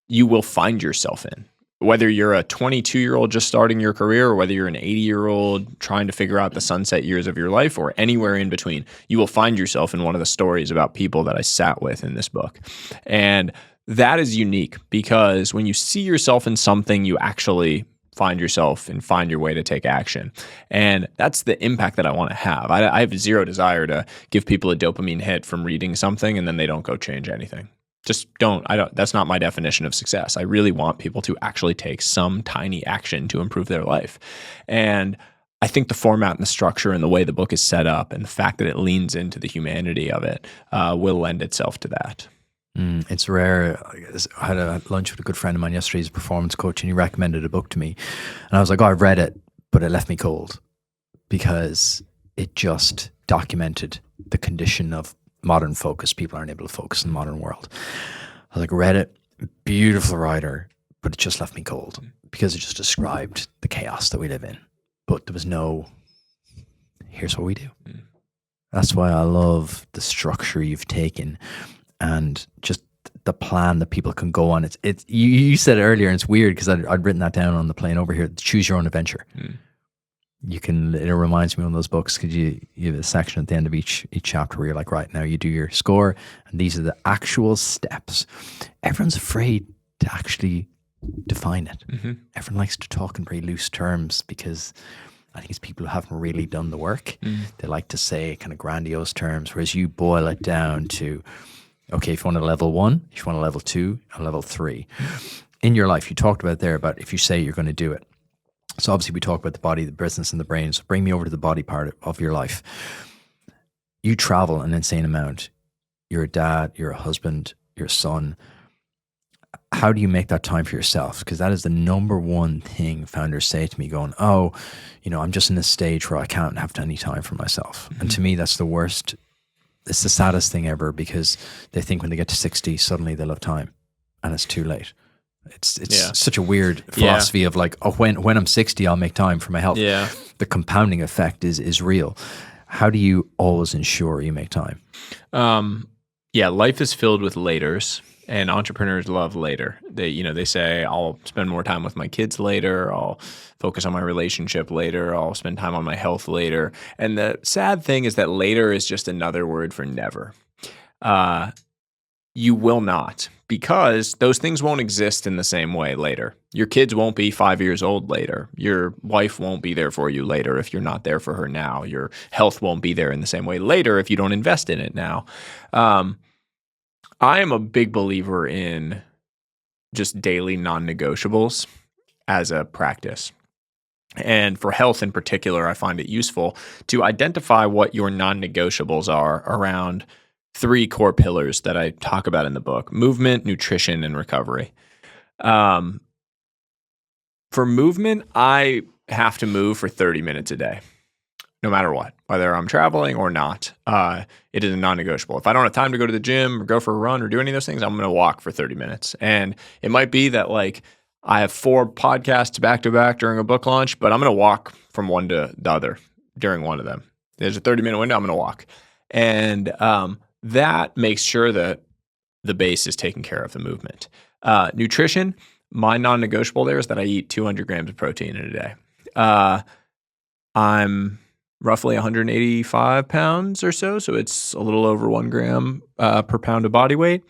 you will find yourself in. Whether you're a 22-year-old just starting your career or whether you're an 80-year-old trying to figure out the sunset years of your life or anywhere in between, you will find yourself in one of the stories about people that I sat with in this book. And that is unique because when you see yourself in something, you actually find yourself and find your way to take action. And that's the impact that I want to have. I have zero desire to give people a dopamine hit from reading something and then they don't go change anything. Just don't. That's not my definition of success. I really want people to actually take some tiny action to improve their life. And I think the format and the structure and the way the book is set up and the fact that it leans into the humanity of it will lend itself to that. It's rare. I had a lunch with a good friend of mine yesterday. He's a performance coach and he recommended a book to me. And I was like, oh, I've read it, but it left me cold because it just documented the condition of modern focus. People aren't able to focus in the modern world. I was like, read it, beautiful writer, but it just left me cold because it just described the chaos that we live in. But there was no, here's what we do. That's why I love the structure you've taken and just the plan that people can go on. It's you said it earlier, and it's weird because I'd written that down on the plane over here. Choose your own adventure. You can, it reminds me of those books because you have a section at the end of each chapter where you're like, right, now you do your score and these are the actual steps. Everyone's afraid to actually define it. Everyone likes to talk in very loose terms because I think it's people who haven't really done the work. They like to say kind of grandiose terms, whereas you boil it down to, okay, if you want a level 1, if you want a level 2, a level 3. In your life, you talked about there about if you say you're going to do it. So obviously we talk about the body, the business, and the brain. So bring me over to the body part of your life. You travel an insane amount. You're a dad, you're a husband, you're a son. How do you make that time for yourself? Because that is the number one thing founders say to me, going, oh, I'm just in this stage where I can't have any time for myself. And to me, that's the worst. It's the saddest thing ever, because they think when they get to 60, suddenly they'll have time, and it's too late. It's such a weird philosophy of like, oh, when I'm 60, I'll make time for my health. Yeah. The compounding effect is real. How do you always ensure you make time? Life is filled with laters, and entrepreneurs love later. They say, I'll spend more time with my kids later. I'll focus on my relationship later. I'll spend time on my health later. And the sad thing is that later is just another word for never. You will not, because those things won't exist in the same way later. Your kids won't be 5 years old later. Your wife won't be there for you later if you're not there for her now. Your health won't be there in the same way later if you don't invest in it now. I am a big believer in just daily non-negotiables as a practice. And for health in particular, I find it useful to identify what your non-negotiables are around 3 core pillars that I talk about in the book: movement, nutrition, and recovery. For movement, I have to move for 30 minutes a day, no matter what, whether I'm traveling or not. It is a non-negotiable. If I don't have time to go to the gym or go for a run or do any of those things, I'm going to walk for 30 minutes. And it might be that like I have 4 podcasts back to back during a book launch, but I'm going to walk from one to the other during one of them. There's a 30-minute window, I'm going to walk. And that makes sure that the base is taking care of the movement. Nutrition, my non-negotiable there is that I eat 200 grams of protein in a day. I'm roughly 185 pounds or so it's a little over 1 gram per pound of body weight.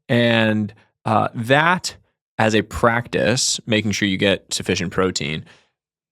And that, as a practice, making sure you get sufficient protein,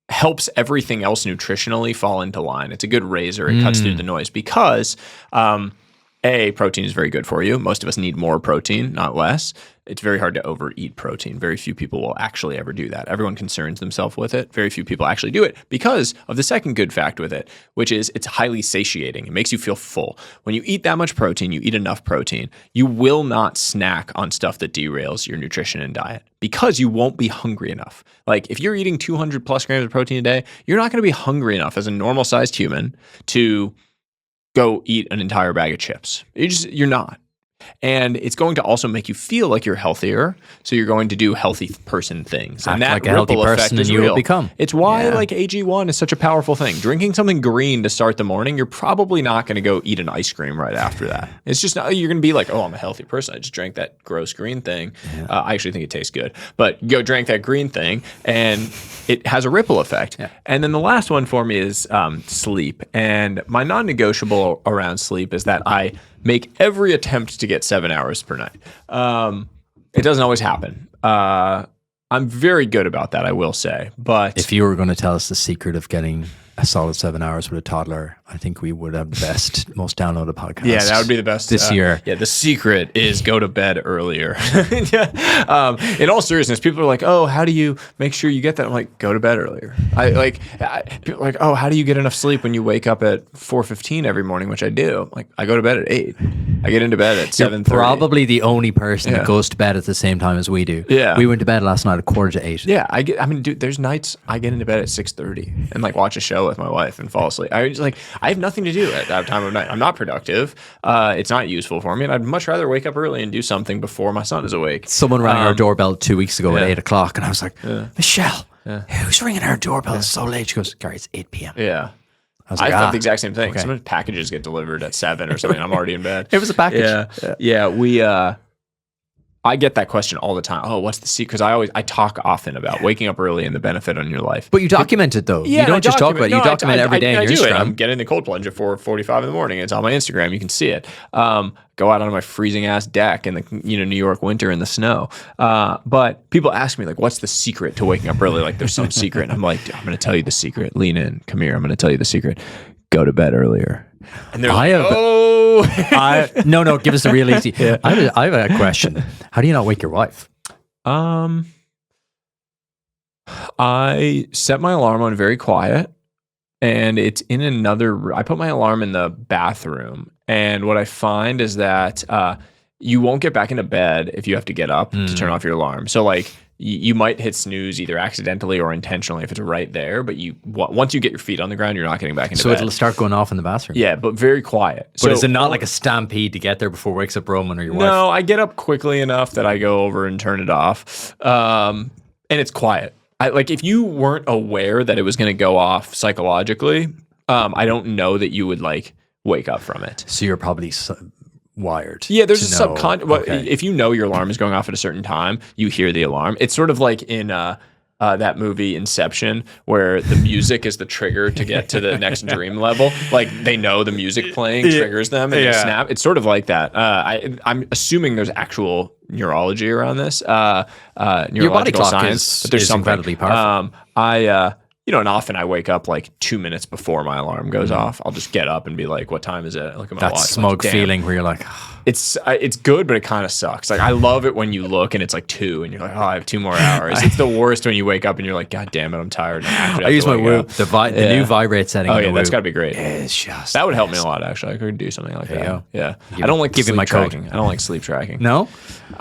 helps everything else nutritionally fall into line. It's a good razor. It cuts through the noise, because protein is very good for you. Most of us need more protein, not less. It's very hard to overeat protein. Very few people will actually ever do that. Everyone concerns themselves with it. Very few people actually do it because of the second good fact with it, which is it's highly satiating. It makes you feel full. When you eat that much protein, you eat enough protein, you will not snack on stuff that derails your nutrition and diet, because you won't be hungry enough. Like if you're eating 200 plus grams of protein a day, you're not going to be hungry enough as a normal sized human to go eat an entire bag of chips. You're not. And it's going to also make you feel like you're healthier. So you're going to do healthy person things. Act And that like a healthy ripple effect person is and you real. will become. It's why like AG1 is such a powerful thing. Drinking something green to start the morning, you're probably not going to go eat an ice cream right after that. It's just not, you're going to be like, oh, I'm a healthy person. I just drank that gross green thing. I actually think it tastes good. But go drink that green thing and it has a ripple effect. Yeah. And then the last one for me is sleep. And my non-negotiable around sleep is that I make every attempt to get 7 hours per night. It doesn't always happen. I'm very good about that, I will say. But if you were going to tell us the secret of getting a solid 7 hours with a toddler, I think we would have the best, most downloaded podcast. Yeah, that would be the best this year. Yeah, the secret is go to bed earlier. In all seriousness, people are like, "Oh, how do you make sure you get that?" I'm like, "Go to bed earlier." People are like, "Oh, how do you get enough sleep when you wake up at 4:15 every morning?" Which I do. Like, I go to bed at 8. I get into bed at 7:30. Probably the only person that goes to bed at the same time as we do. Yeah, we went to bed last night at 7:45. Yeah, dude, there's nights I get into bed at 6:30 and like watch a show with my wife and fall asleep. I have nothing to do at that time of night. I'm not productive. It's not useful for me, and I'd much rather wake up early and do something before my son is awake. Someone rang our doorbell 2 weeks ago at 8 o'clock, and I was like, Michelle, who's ringing our doorbell so late? She goes, Gary, it's 8 p.m. Yeah. I thought the exact same thing. Okay. Sometimes packages get delivered at 7 or something. I'm already in bed. It was a package. Yeah. I get that question all the time. Oh, what's the secret? Because I talk often about waking up early and the benefit on your life. But you document it though. You don't just talk about it. You document every day on your Instagram. I'm getting the cold plunge at 4:45 in the morning. It's on my Instagram. You can see it. Go out on my freezing ass deck in the New York winter in the snow. But people ask me like, what's the secret to waking up early? Like there's some secret. And I'm like, I'm going to tell you the secret. Lean in. Come here. I'm going to tell you the secret. Go to bed earlier. And they're like, no, give us the real easy. I have a question. How do you not wake your wife? I set my alarm on very quiet, and it's in another. I put my alarm in the bathroom, and what I find is that you won't get back into bed if you have to get up to turn off your alarm. So like you might hit snooze either accidentally or intentionally if it's right there, but once you get your feet on the ground, you're not getting back into bed. So it'll start going off in the bathroom. Yeah, but very quiet. But is it not like a stampede to get there before wakes up Roman or your wife? No, I get up quickly enough that I go over and turn it off, and it's quiet. Like if you weren't aware that it was going to go off psychologically, I don't know that you would like wake up from it. So you're probably wired. Yeah, there's a subconscious. Okay. If you know your alarm is going off at a certain time, you hear the alarm. It's sort of like in that movie Inception, where the music is the trigger to get to the next dream level. Like they know the music playing triggers them and they snap. It's sort of like that. I'm assuming there's actual neurology around this, neurological Your body clock science. But there's is something incredibly powerful. And often I wake up like 2 minutes before my alarm goes off. I'll just get up and be like, "What time is it?" I look at my watch. That smug like, feeling where you're like, it's good, but it kind of sucks. Like I love it when you look and it's like 2 and you're like, "Oh, I have 2 more hours." It's the worst when you wake up and you're like, "God damn it, I'm tired." I use my Whoop, the new vibrate setting. Oh yeah, that's got to be great. It's just that would help me a lot actually. I could do something like that. Go. Yeah, I don't like give my code. tracking. I don't like sleep tracking. No,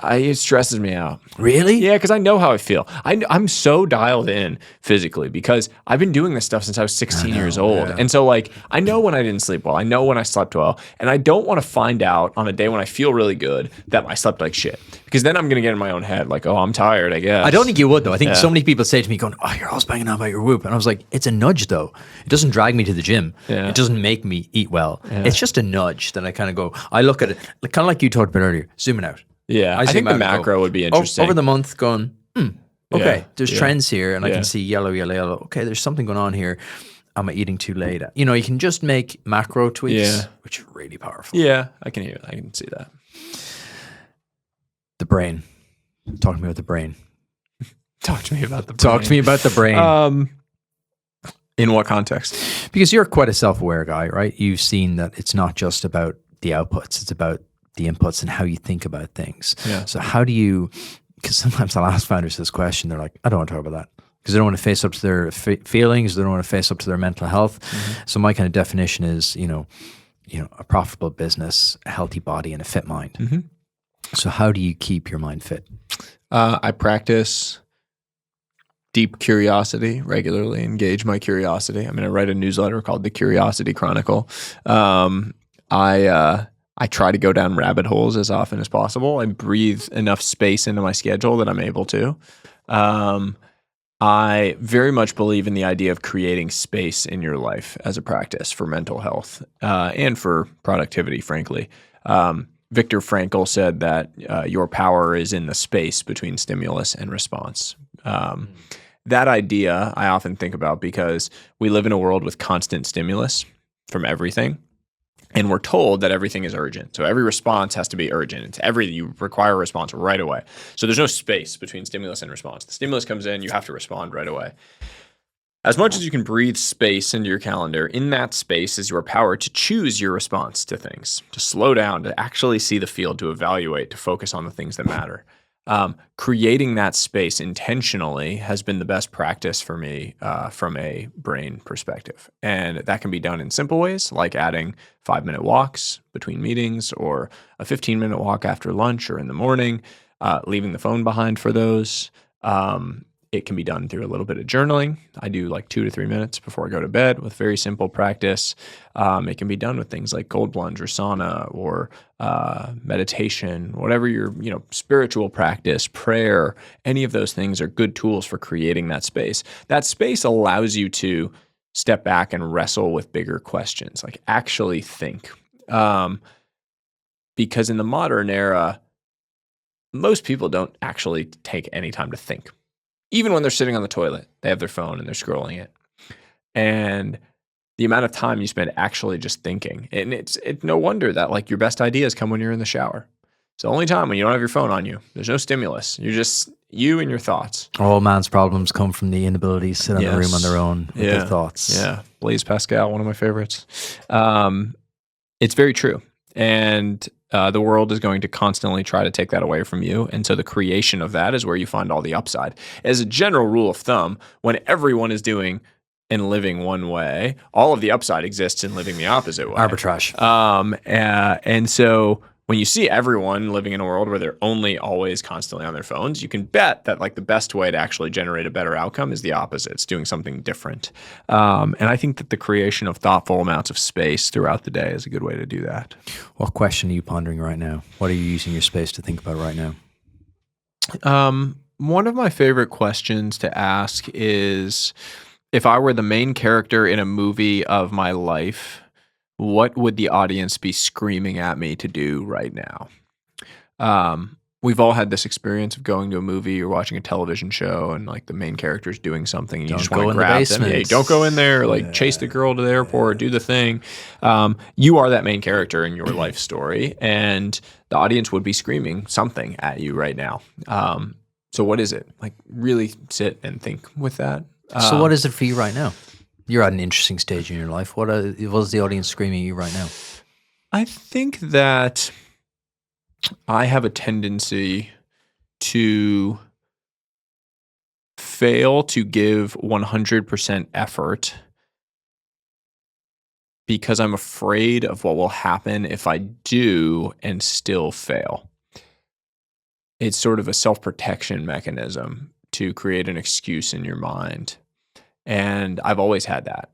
it stresses me out. Really? Yeah, because I know how I feel. I'm so dialed in physically because I've been doing this stuff since I was 16 years old. Yeah. And so like, I know when I didn't sleep well. I know when I slept well. And I don't want to find out on a day when I feel really good that I slept like shit. Because then I'm going to get in my own head like, oh, I'm tired, I guess. I don't think you would though. I think so many people say to me going, "Oh, you're always banging on about your Whoop." And I was like, it's a nudge though. It doesn't drag me to the gym. Yeah. It doesn't make me eat well. It's just a nudge that I kind of go, I look at it, kind of like you talked about earlier, zooming out. Yeah, I think the macro would be interesting. Over the month going, okay, Yeah, there's trends here and I can see yellow, yellow, yellow. Okay, there's something going on here. Am I eating too late? You know, you can just make macro tweaks, which are really powerful. Yeah, I can hear it. I can see that. The brain. Talk to me about the brain. Talk to me about the brain. Talk to me about the brain. In what context? Because you're quite a self-aware guy, right? You've seen that it's not just about the outputs, it's about the inputs and how you think about things. Yeah. So how do you, because sometimes I'll ask founders this question, they're like, I don't want to talk about that. Because they don't want to face up to their feelings, they don't want to face up to their mental health. So my kind of definition is, a profitable business, a healthy body, and a fit mind. So how do you keep your mind fit? I practice deep curiosity regularly, engage my curiosity. I'm going to write a newsletter called The Curiosity Chronicle. I try to go down rabbit holes as often as possible. I breathe enough space into my schedule that I'm able to. I very much believe in the idea of creating space in your life as a practice for mental health and for productivity, frankly. Viktor Frankl said that your power is in the space between stimulus and response. That idea I often think about because we live in a world with constant stimulus from everything. And we're told that everything is urgent. So every response has to be urgent. You require a response right away. So there's no space between stimulus and response. The stimulus comes in, you have to respond right away. As much as you can breathe space into your calendar, in that space is your power to choose your response to things, to slow down, to actually see the field, to evaluate, to focus on the things that matter. Creating that space intentionally has been the best practice for me from a brain perspective. And that can be done in simple ways, like adding 5-minute walks between meetings or a 15-minute walk after lunch or in the morning, leaving the phone behind for those. It can be done through a little bit of journaling. I do like 2 to 3 minutes before I go to bed with very simple practice. It can be done with things like cold plunge or sauna or meditation, whatever your spiritual practice, prayer. Any of those things are good tools for creating that space. That space allows you to step back and wrestle with bigger questions, like actually think. Because in the modern era, most people don't actually take any time to think. Even when they're sitting on the toilet, they have their phone and they're scrolling it. And the amount of time you spend actually just thinking, and it's no wonder that like your best ideas come when you're in the shower. It's the only time when you don't have your phone on you. There's no stimulus. You're just you and your thoughts. All man's problems come from the inability to sit in a room on their own with their thoughts. Yeah. Blaise Pascal, one of my favorites. It's very true. And The world is going to constantly try to take that away from you. And so the creation of that is where you find all the upside. As a general rule of thumb, when everyone is doing and living one way, all of the upside exists in living the opposite way. Arbitrage. And so when you see everyone living in a world where they're only always constantly on their phones, you can bet that like the best way to actually generate a better outcome is the opposite. It's doing something different. And I think that the creation of thoughtful amounts of space throughout the day is a good way to do that. What question are you pondering right now? What are you using your space to think about right now? One of my favorite questions to ask is, if I were the main character in a movie of my life, what would the audience be screaming at me to do right now? We've all had this experience of going to a movie or watching a television show and like the main character's doing something and you just want to grab them. Hey, don't go in there, like chase the girl to the airport, do the thing. You are that main character in your life story, and the audience would be screaming something at you right now. So what is it? Like really sit and think with that. So what is it for you right now? You're at an interesting stage in your life. What is the audience screaming at you right now? I think that I have a tendency to fail to give 100% effort because I'm afraid of what will happen if I do and still fail. It's sort of a self-protection mechanism to create an excuse in your mind. And I've always had that.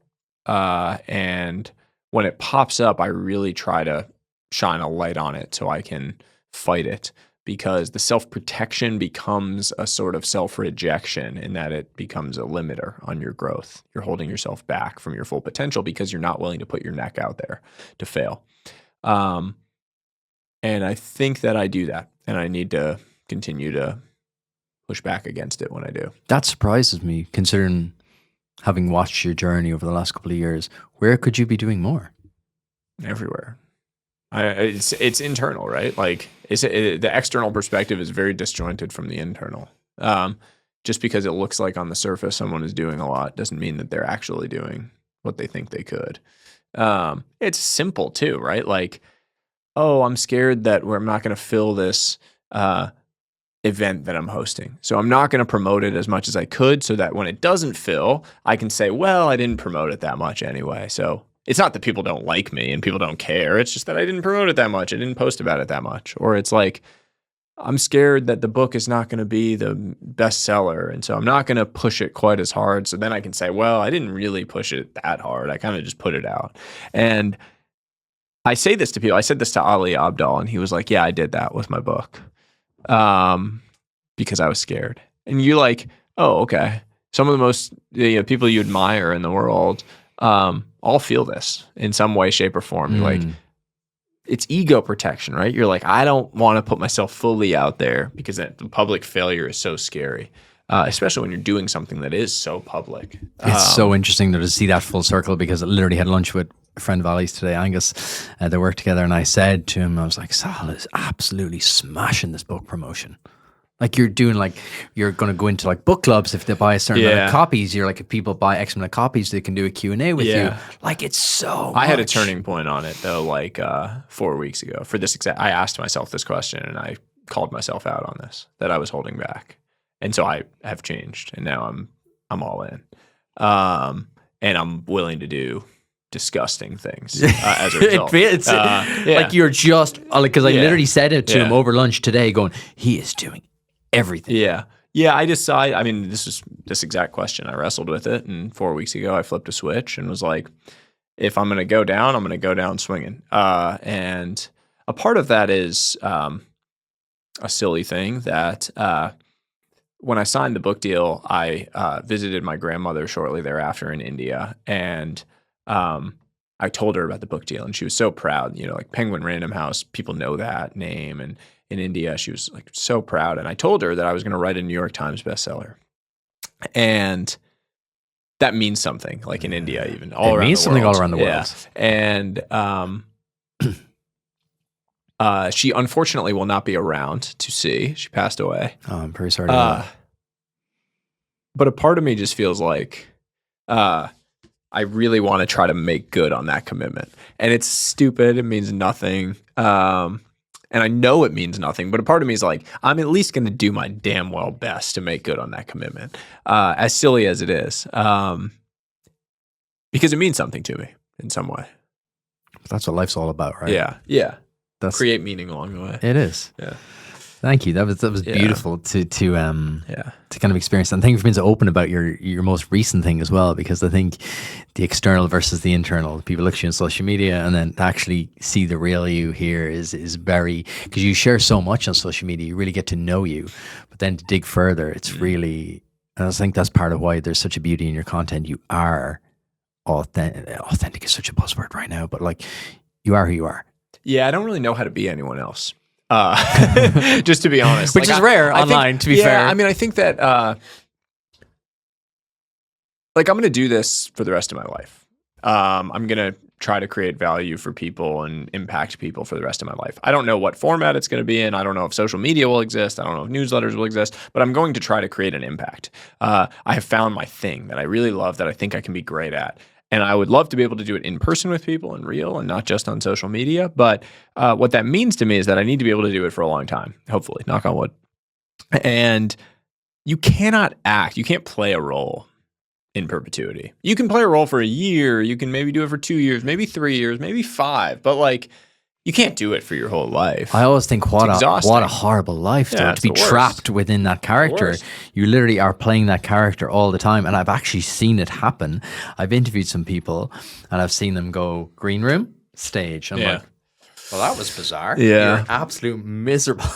And when it pops up, I really try to shine a light on it so I can fight it, because the self-protection becomes a sort of self-rejection in that it becomes a limiter on your growth. You're holding yourself back from your full potential because you're not willing to put your neck out there to fail. And I think that I do that, and I need to continue to push back against it when I do. That surprises me, considering having watched your journey over the last couple of years. Where could you be doing more? Everywhere. It's internal, right? Like the external perspective is very disjointed from the internal. Just because it looks like on the surface someone is doing a lot doesn't mean that they're actually doing what they think they could. It's simple too, right? Like, oh, I'm scared that I'm not going to fill this event that I'm hosting. So I'm not going to promote it as much as I could so that when it doesn't fill, I can say, well, I didn't promote it that much anyway. So it's not that people don't like me and people don't care. It's just that I didn't promote it that much. I didn't post about it that much. Or it's like, I'm scared that the book is not going to be the bestseller. And so I'm not going to push it quite as hard. So then I can say, well, I didn't really push it that hard. I kind of just put it out. And I say this to people. I said this to Ali Abdaal, and he was like, yeah, I did that with my book. Because I was scared. And you're like, oh, okay. Some of the most people you admire in the world all feel this in some way, shape, or form. You're like, it's ego protection, right? You're like, I don't want to put myself fully out there because the public failure is so scary, especially when you're doing something that is so public. It's so interesting to see that full circle, because I literally had lunch with a friend of Ali's today, Angus. They work together, and I said to him, I was like, Sahil is absolutely smashing this book promotion. Like you're doing, like you're going to go into like book clubs if they buy a certain amount of copies. You're like, if people buy X amount of copies, they can do a Q&A with you. Like it's so I had a turning point on it though, like 4 weeks ago. For this exact, I asked myself this question and I called myself out on this, that I was holding back. And so I have changed, and now I'm all in. And I'm willing to do disgusting things as a result. Like you're just like, because I literally said it to him over lunch today, going, he is doing everything. Yeah. I decide. I mean, this is this exact question. I wrestled with it, and 4 weeks ago I flipped a switch and was like, if I'm going to go down, I'm going to go down swinging. And a part of that is a silly thing that when I signed the book deal, I visited my grandmother shortly thereafter in India, and I told her about the book deal, and she was so proud. Like Penguin Random House, people know that name, and in India, she was like so proud. And I told her that I was going to write a New York Times bestseller, and that means something. Like in India, even all around the world. It means something all around the world. And she unfortunately will not be around to see. She passed away. Oh, I'm pretty sorry to hear that. But a part of me just feels like I really want to try to make good on that commitment. And it's stupid. It means nothing. And I know it means nothing, but a part of me is like, I'm at least going to do my damn well best to make good on that commitment, as silly as it is, because it means something to me in some way. That's what life's all about, right? Yeah. That's Create meaning along the way. It is. Yeah. Thank you. That was beautiful to kind of experience. And thank you for being so open about your most recent thing as well, because I think the external versus the internal, people look at you on social media and then to actually see the real you here is very, because you share so much on social media, you really get to know you, but then to dig further, it's really, and I think that's part of why there's such a beauty in your content. You are authentic is such a buzzword right now, but like you are who you are. Yeah, I don't really know how to be anyone else. Just to be honest, which is rare online, to be fair. I mean, I think that like I'm going to do this for the rest of my life. I'm going to try to create value for people and impact people for the rest of my life. I don't know what format it's going to be in. I don't know if social media will exist. I don't know if newsletters will exist, but I'm going to try to create an impact. I have found my thing that I really love, that I think I can be great at. And I would love to be able to do it in person with people and real and not just on social media. But what that means to me is that I need to be able to do it for a long time, hopefully, knock on wood. And you cannot you can't play a role in perpetuity. You can play a role for a year. You can maybe do it for 2 years, maybe 3 years, maybe 5. But like, you can't do it for your whole life. I always think what a horrible life to be trapped within that character. You literally are playing that character all the time. And I've actually seen it happen. I've interviewed some people and I've seen them go green room, stage. I'm like, well, that was bizarre. Yeah. You're an absolute miserable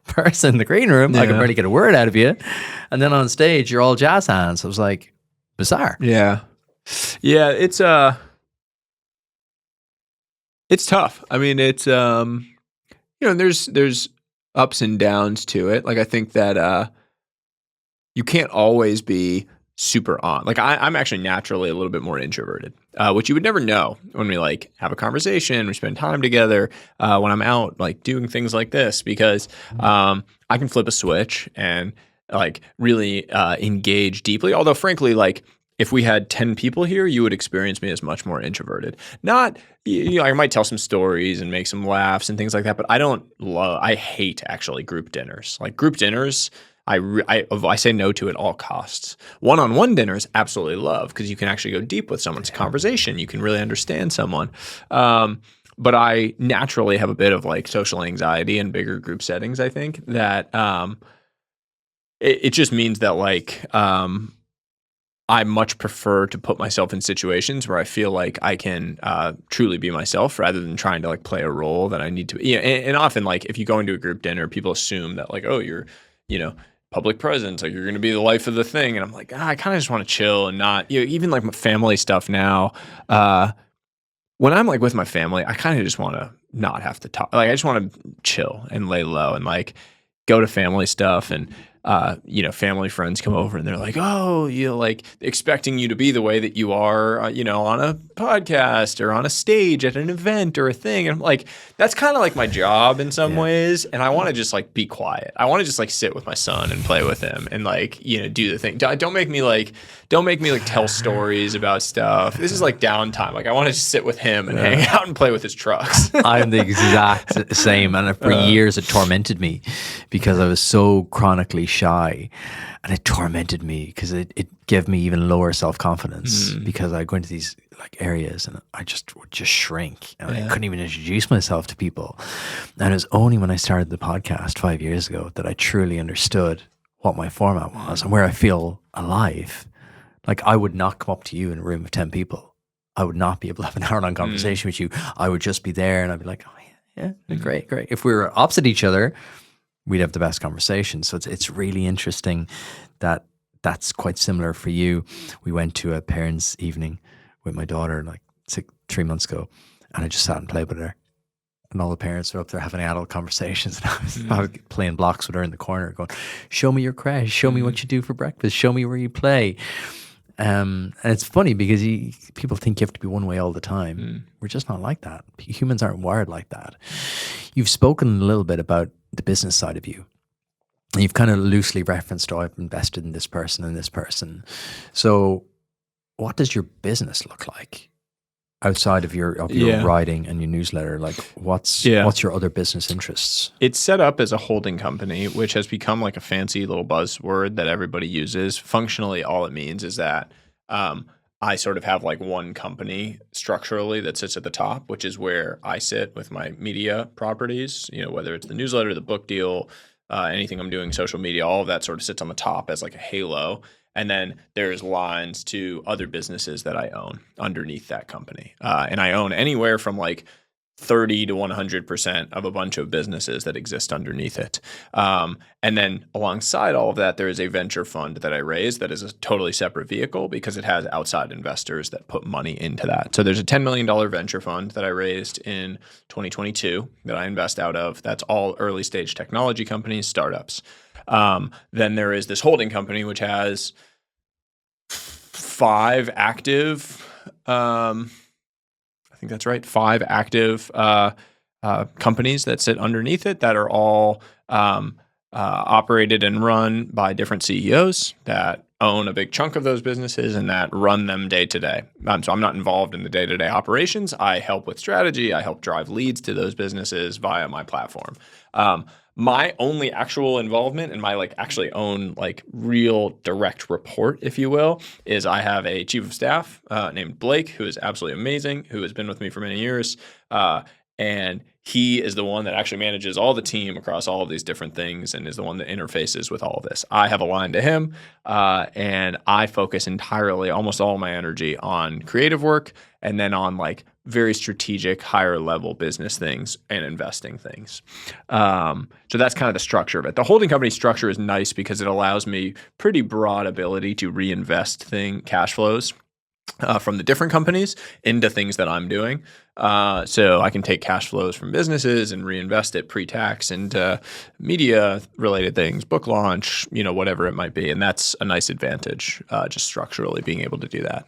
person in the green room. I can barely get a word out of you. And then on stage, you're all jazz hands. I was like, bizarre. Yeah. Yeah, it's tough. I mean, it's there's ups and downs to it. Like I think that you can't always be super on. Like I'm actually naturally a little bit more introverted, which you would never know when we like have a conversation, we spend time together, when I'm out like doing things like this, because I can flip a switch and like really engage deeply. Although frankly, like if we had 10 people here, you would experience me as much more introverted. Not, I might tell some stories and make some laughs and things like that, but I hate actually group dinners. Like group dinners, I say no to at all costs. One-on-one dinners, absolutely love, because you can actually go deep with someone's conversation. You can really understand someone. But I naturally have a bit of like social anxiety in bigger group settings, I think, that it just means that like I much prefer to put myself in situations where I feel like I can truly be myself rather than trying to like play a role that I need to be. And often like if you go into a group dinner, people assume that like, oh, you're, public presence, like you're going to be the life of the thing. And I'm like, I kind of just want to chill and not, even like my family stuff now. When I'm like with my family, I kind of just want to not have to talk. Like I just want to chill and lay low and like go to family stuff and family friends come over and they're like, oh, like expecting you to be the way that you are, on a podcast or on a stage at an event or a thing. And I'm like, that's kind of like my job in some ways. And I want to just like be quiet. I want to just like sit with my son and play with him and like, do the thing. Don't make me like tell stories about stuff. This is like downtime. Like I want to just sit with him and hang out and play with his trucks. I'm the exact same. And for years it tormented me because I was so chronically shy, and it tormented me because it gave me even lower self-confidence because I go into these like areas and I would just shrink and I couldn't even introduce myself to people. And it was only when I started the podcast 5 years ago that I truly understood what my format was and where I feel alive. Like I would not come up to you in a room of 10 people. I would not be able to have an hour-long conversation with you. I would just be there and I'd be like, oh yeah, great. If we were opposite each other, we'd have the best conversation. So it's really interesting that that's quite similar for you. We went to a parents' evening with my daughter like 3 months ago, and I just sat and played with her. And all the parents were up there having adult conversations. And I was playing blocks with her in the corner going, show me your crash, show me what you do for breakfast, show me where you play. And it's funny because people think you have to be one way all the time. We're just not like that. Humans aren't wired like that. You've spoken a little bit about the business side of you. And you've kind of loosely referenced, I've invested in this person and this person. So what does your business look like? outside of your writing and your newsletter? Like what's your other business interests? It's set up as a holding company, which has become like a fancy little buzzword that everybody uses. Functionally, all it means is that I sort of have like one company structurally that sits at the top, which is where I sit with my media properties, whether it's the newsletter, the book deal, anything I'm doing, social media, all of that sort of sits on the top as like a halo. And then there's lines to other businesses that I own underneath that company. And I own anywhere from like 30 to 100% of a bunch of businesses that exist underneath it. And then alongside all of that, there is a venture fund that I raised that is a totally separate vehicle because it has outside investors that put money into that. So there's a $10 million venture fund that I raised in 2022 that I invest out of. That's all early stage technology companies, startups. Then there is this holding company, which has 5 active, I think that's right, 5 active companies that sit underneath it that are all operated and run by different CEOs that own a big chunk of those businesses and that run them day to day. So I'm not involved in the day-to-day operations. I help with strategy. I help drive leads to those businesses via my platform. My only actual involvement and my actually own real direct report, if you will, is I have a chief of staff named Blake, who is absolutely amazing, who has been with me for many years. And he is the one that actually manages all the team across all of these different things and is the one that interfaces with all of this. I have a line to him, and I focus entirely, almost all my energy on creative work and then on very strategic, higher level business things and investing things. So that's kind of the structure of it. The holding company structure is nice because it allows me pretty broad ability to reinvest cash flows from the different companies into things that I'm doing. So I can take cash flows from businesses and reinvest it pre-tax into media related things, book launch, whatever it might be. And that's a nice advantage, just structurally being able to do that.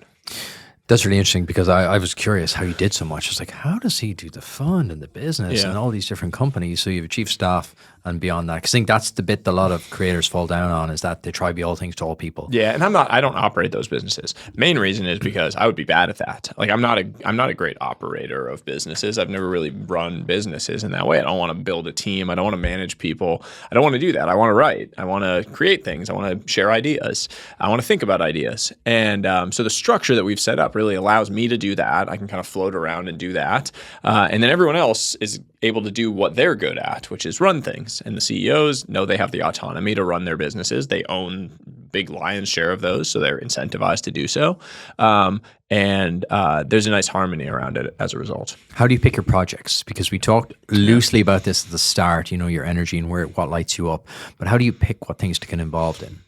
That's really interesting because I was curious how you did so much. It's like, how does he do the fund and the business and all these different companies? So you have a chief staff and beyond that. Because I think that's the bit that a lot of creators fall down on, is that they try to be all things to all people. Yeah, and I don't operate those businesses. Main reason is because I would be bad at that. I'm not a great operator of businesses. I've never really run businesses in that way. I don't want to build a team. I don't want to manage people. I don't want to do that. I want to write. I want to create things. I want to share ideas. I want to think about ideas. And so the structure that we've set up really allows me to do that. I can kind of float around and do that. And then everyone else is able to do what they're good at, which is run things. And the CEOs know they have the autonomy to run their businesses. They own big lion's share of those, so they're incentivized to do so. And there's a nice harmony around it as a result. How do you pick your projects? Because we talked loosely about this at the start, your energy and what lights you up. But how do you pick what things to get involved in?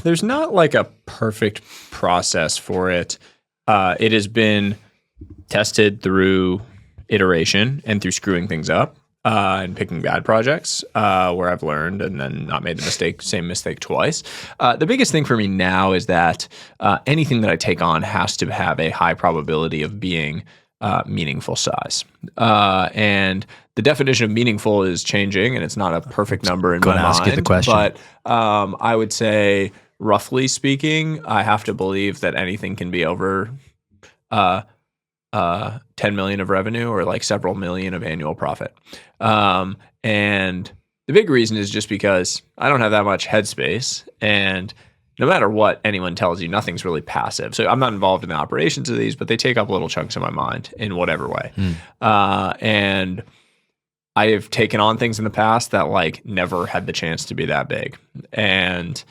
There's not a perfect process for it. It has been tested through iteration and through screwing things up and picking bad projects where I've learned and then not made the same mistake twice. The biggest thing for me now is that anything that I take on has to have a high probability of being meaningful size. And the definition of meaningful is changing, and it's not a perfect number in my mind. Ask you the question. But I would say, roughly speaking, I have to believe that anything can be over 10 million of revenue or several million of annual profit. And the big reason is just because I don't have that much headspace, and no matter what anyone tells you, nothing's really passive. So I'm not involved in the operations of these, but they take up little chunks of my mind in whatever way. And I have taken on things in the past that never had the chance to be that big. And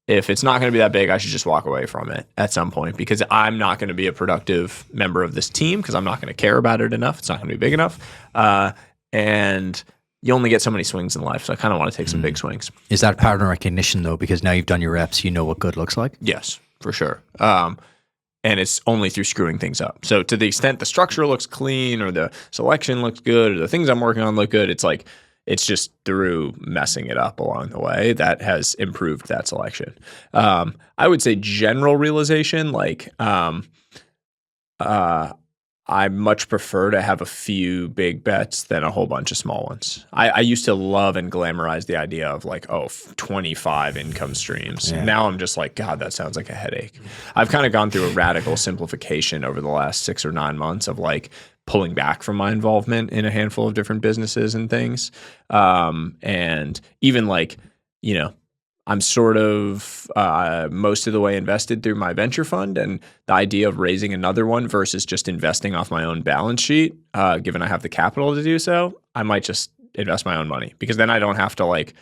if it's not going to be that big, I should just walk away from it at some point, because I'm not going to be a productive member of this team because I'm not going to care about it enough. It's not going to be big enough. And you only get so many swings in life. So I kind of want to take some big swings. Is that pattern recognition though? Because now you've done your reps, you know what good looks like? Yes, for sure. And it's only through screwing things up. So to the extent the structure looks clean or the selection looks good or the things I'm working on look good, it's just through messing it up along the way that has improved that selection. I would say general realization, I much prefer to have a few big bets than a whole bunch of small ones. I used to love and glamorize the idea of like, 25 income streams. Yeah. Now I'm just like, God, that sounds like a headache. I've kind of gone through a radical simplification over the last 6 or 9 months of like pulling back from my involvement in a handful of different businesses and things. And even like, I'm sort of most of the way invested through my venture fund, and the idea of raising another one versus just investing off my own balance sheet, given I have the capital to do so, I might just invest my own money, because then I don't have to like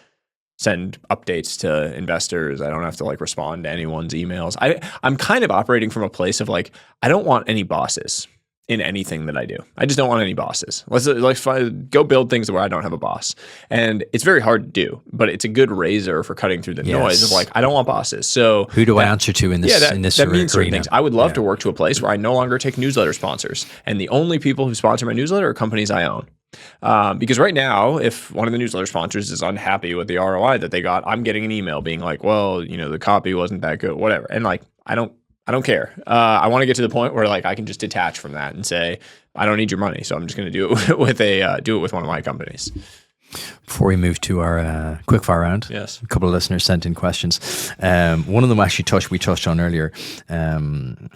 send updates to investors. I don't have to like respond to anyone's emails. I'm kind of operating from a place of like, I don't want any bosses in anything that I do. I just don't want any bosses. Let's go build things where I don't have a boss. And it's very hard to do, but it's a good razor for cutting through the noise of like, I don't want bosses. So who do I answer to in this that means certain arena? things. I would love to work to a place where I no longer take newsletter sponsors. And the only people who sponsor my newsletter are companies I own. Because right now, if one of the newsletter sponsors is unhappy with the ROI that they got, I'm getting an email being like, well, the copy wasn't that good, whatever. And like, I don't care. I want to get to the point where like I can just detach from that and say, I don't need your money, so I'm just going to do it with one of my companies. Before we move to our quickfire round, yes, a couple of listeners sent in questions. One of them actually we touched on earlier. Sahil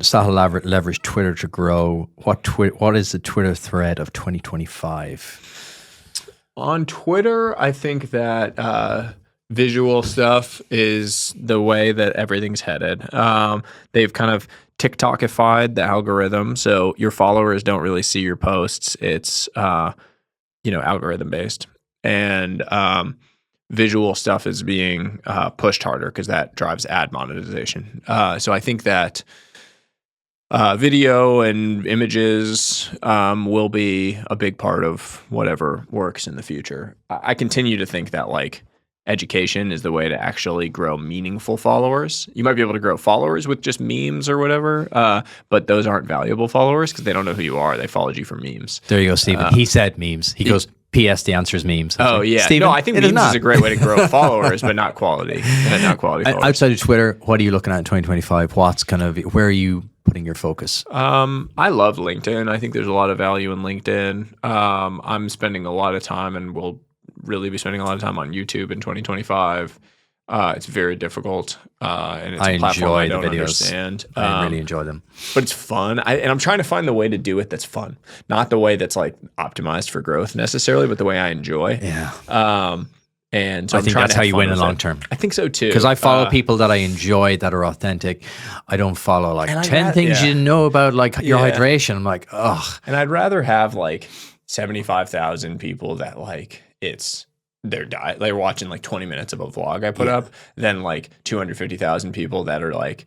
leveraged Twitter to grow. What is the Twitter thread of 2025? On Twitter, I think that visual stuff is the way that everything's headed. They've kind of TikTokified the algorithm, so your followers don't really see your posts. It's algorithm based, and visual stuff is being pushed harder because that drives ad monetization. So I think that video and images will be a big part of whatever works in the future. I continue to think that like education is the way to actually grow meaningful followers. You might be able to grow followers with just memes or whatever, but those aren't valuable followers because they don't know who you are. They followed you for memes. There you go, Stephen. He said memes. He goes, P.S. The answer is memes. Yeah. Stephen, no, I think memes is a great way to grow followers, but not quality. Not quality followers. Outside of Twitter, what are you looking at in 2025? Where are you putting your focus? I love LinkedIn. I think there's a lot of value in LinkedIn. I'm spending a lot of time and will really be spending a lot of time on YouTube in 2025. It's very difficult, and it's a platform I don't understand. I really enjoy them, but it's fun. And I'm trying to find the way to do it that's fun, not the way that's like optimized for growth necessarily, but the way I enjoy. Yeah. And so I think that's how you win in the long term. I think so too. Because I follow people that I enjoy that are authentic. I don't follow like 10 things you know about like your hydration. I'm like, ugh. And I'd rather have like 75,000 people that like it's their diet. They're watching like 20 minutes of a vlog I put up than like 250,000 people that are like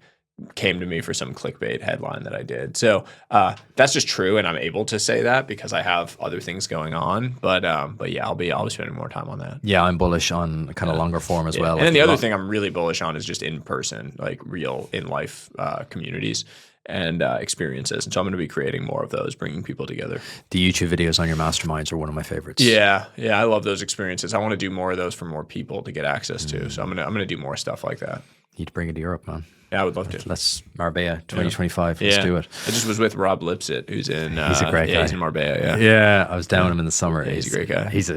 came to me for some clickbait headline that I did. So that's just true, and I'm able to say that because I have other things going on. But yeah, I'll be spending more time on that. Yeah, I'm bullish on kind of longer form as well. And then the other thing I'm really bullish on is just in person, like real in life communities and experiences. And so I'm going to be creating more of those, bringing people together. The YouTube videos on your masterminds are one of my favorites. Yeah, I love those experiences. I want to do more of those for more people to get access to. So I'm gonna do more stuff like that. Need to bring it to Europe, man. Yeah, I would love to. Let's Marbella 2025. Let's do it. I just was with Rob Lipsett, who's in. He's a great guy. He's in Marbella. Yeah, I was down with him in the summer. Yeah, he's a great guy. He's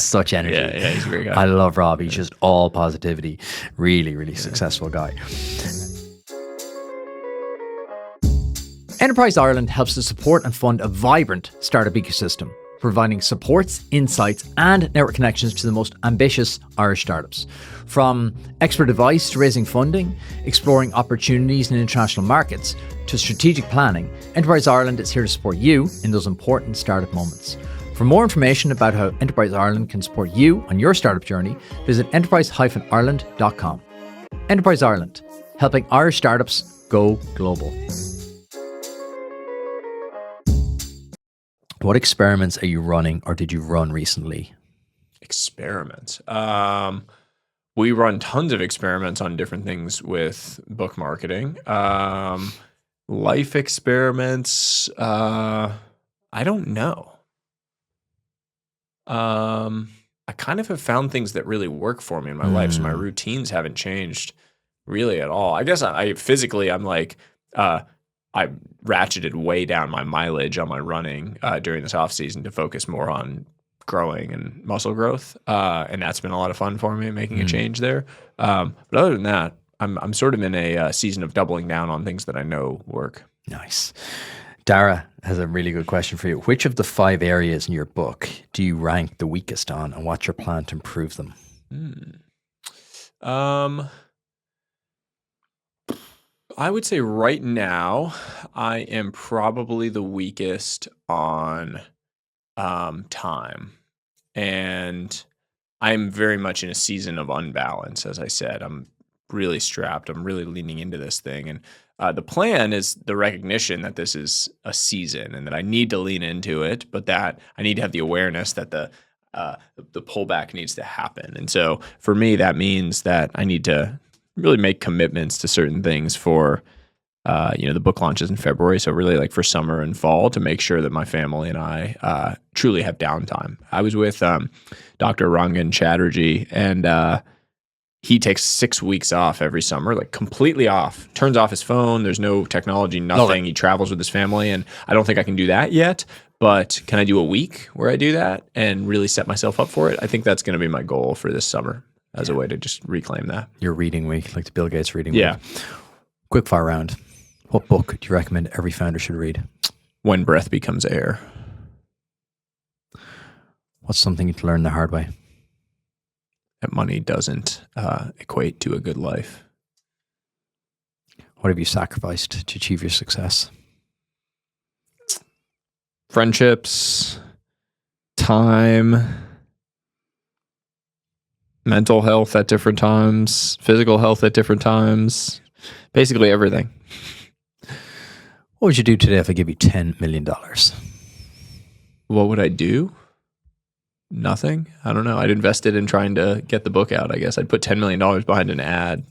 such energy. Yeah, he's a great guy. I love Rob. He's just all positivity. Really, really successful guy. Enterprise Ireland helps to support and fund a vibrant startup ecosystem, providing supports, insights, and network connections to the most ambitious Irish startups. From expert advice to raising funding, exploring opportunities in international markets, to strategic planning, Enterprise Ireland is here to support you in those important startup moments. For more information about how Enterprise Ireland can support you on your startup journey, visit enterprise-ireland.com. Enterprise Ireland, helping Irish startups go global. What experiments are you running or did you run recently? Experiments. We run tons of experiments on different things with book marketing. Life experiments, I don't know. I kind of have found things that really work for me in my life, so my routines haven't changed really at all. I guess I'm like, I ratcheted way down my mileage on my running during this off season to focus more on growing and muscle growth, and that's been a lot of fun for me, making a change there. But other than that, I'm sort of in a season of doubling down on things that I know work. Nice. Dara has a really good question for you. Which of the 5 areas in your book do you rank the weakest on, and what's your plan to improve them? I would say right now, I am probably the weakest on time. And I'm very much in a season of unbalance, as I said. I'm really strapped. I'm really leaning into this thing. And the plan is the recognition that this is a season and that I need to lean into it, but that I need to have the awareness that the pullback needs to happen. And so for me, that means that I need to really make commitments to certain things for the book launches in February. So really like for summer and fall to make sure that my family and I truly have downtime. I was with Dr. Rangan Chatterjee, and he takes 6 weeks off every summer, like completely off, turns off his phone. There's no technology, nothing. He travels with his family, and I don't think I can do that yet. But can I do a week where I do that and really set myself up for it? I think that's going to be my goal for this summer as a way to just reclaim that. Your reading week, like the Bill Gates reading week. Quick fire round. What book do you recommend every founder should read? When Breath Becomes Air. What's something you learned the hard way? That money doesn't equate to a good life. What have you sacrificed to achieve your success? Friendships, time, mental health at different times, physical health at different times, basically everything. What would you do today if I give you $10 million? What would I do? Nothing. I don't know. I'd invested in trying to get the book out. I guess I'd put $10 million behind an ad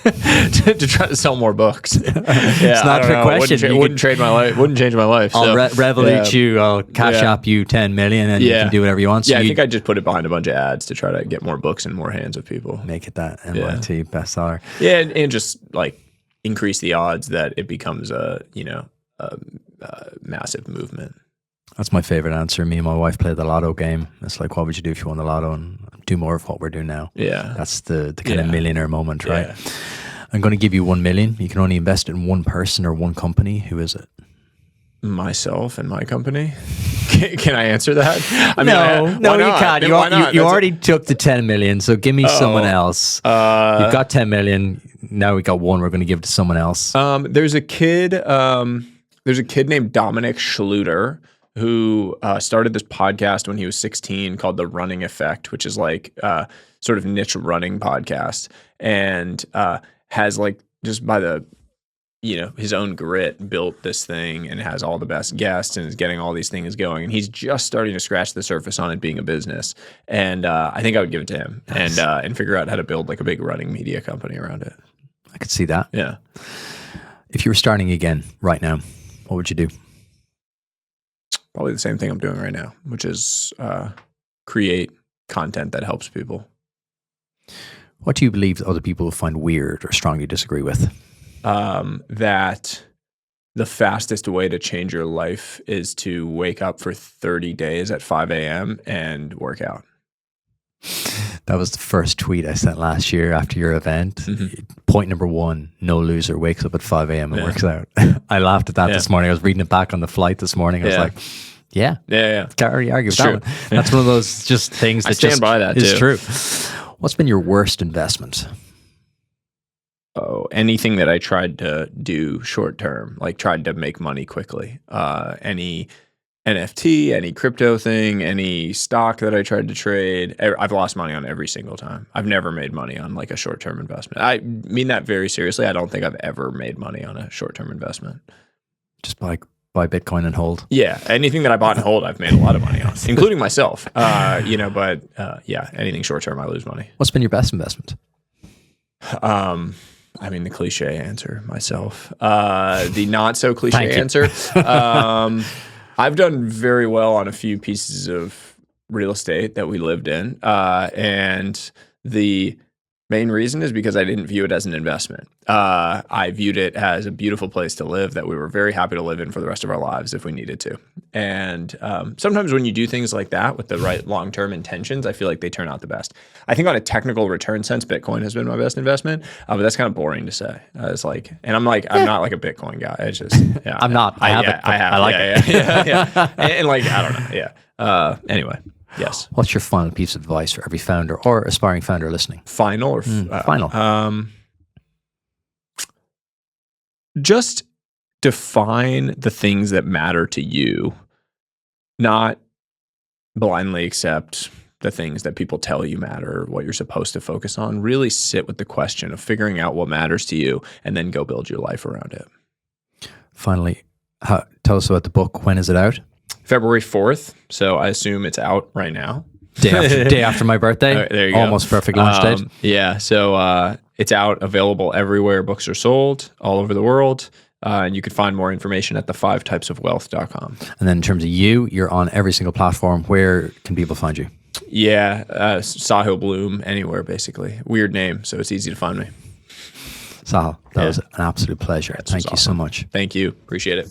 to try to sell more books. It's not a trick question. Wouldn't change my life. Wouldn't change my life. I'll revolute you. I'll cash app you 10 million, and you can do whatever you want. So I think I'd just put it behind a bunch of ads to try to get more books in more hands of people. Make it that MIT bestseller. Yeah, and just like increase the odds that it becomes a massive movement. That's my favorite answer. Me and my wife play the lotto game. It's like, what would you do if you won the lotto? And do more of what we're doing now. Yeah. That's the kind of millionaire moment, right? Yeah. I'm going to give you $1 million. You can only invest in one person or one company. Who is it? Myself and my company. Can I answer that? No, you can't. You already took the 10 million, so give me someone else. You've got 10 million. Now we got one. We're going to give it to someone else. There's a kid named Dominic Schluter who started this podcast when he was 16 called The Running Effect, which is like sort of niche running podcast, and has like just by the his own grit built this thing and has all the best guests and is getting all these things going. And he's just starting to scratch the surface on it being a business. And I think I would give it to him and figure out how to build like a big running media company around it. I could see that. Yeah. If you were starting again right now, what would you do? Probably the same thing I'm doing right now, which is create content that helps people. What do you believe other people find weird or strongly disagree with? That the fastest way to change your life is to wake up for 30 days at 5 a.m. and work out. That was the first tweet I sent last year after your event. Mm-hmm. Point number 1, no loser wakes up at 5 a.m. and works out. I laughed at that this morning. I was reading it back on the flight this morning. I was like, yeah. Can't really argue with that one. That's one of those just things that I stand by that is too. True. What's been your worst investment? Oh, anything that I tried to do short term, like tried to make money quickly. Any NFT, any crypto thing, any stock that I tried to trade. I've lost money on every single time. I've never made money on like a short term investment. I mean that very seriously. I don't think I've ever made money on a short term investment. Just buy Bitcoin and hold. Yeah, anything that I bought and hold, I've made a lot of money on, including myself. But anything short term, I lose money. What's been your best investment? I mean, the cliche answer, myself. The not so cliche answer. I've done very well on a few pieces of real estate that we lived in. And the Main reason is because I didn't view it as an investment. I viewed it as a beautiful place to live that we were very happy to live in for the rest of our lives if we needed to. And sometimes when you do things like that with the right long-term intentions, I feel like they turn out the best. I think on a technical return sense, Bitcoin has been my best investment, but that's kind of boring to say. It's like, and I'm not like a Bitcoin guy. It's just, yeah. I'm not. I have it. I like it. Yeah. And like, I don't know. Yeah. Anyway. Yes. What's your final piece of advice for every founder or aspiring founder listening? Final or final? Just define the things that matter to you, not blindly accept the things that people tell you matter, what you're supposed to focus on. Really sit with the question of figuring out what matters to you and then go build your life around it. Finally, tell us about the book. When is it out? February 4th. So I assume it's out right now. Day after my birthday. There you go. Almost perfect launch date. Yeah. So it's out, available everywhere books are sold, all over the world. And you can find more information at the5typesofwealth.com. And then in terms of you're on every single platform. Where can people find you? Yeah. Sahil Bloom, anywhere basically. Weird name, so it's easy to find me. Sahil, that was an absolute pleasure. Thank you so much. Thank you. Appreciate it.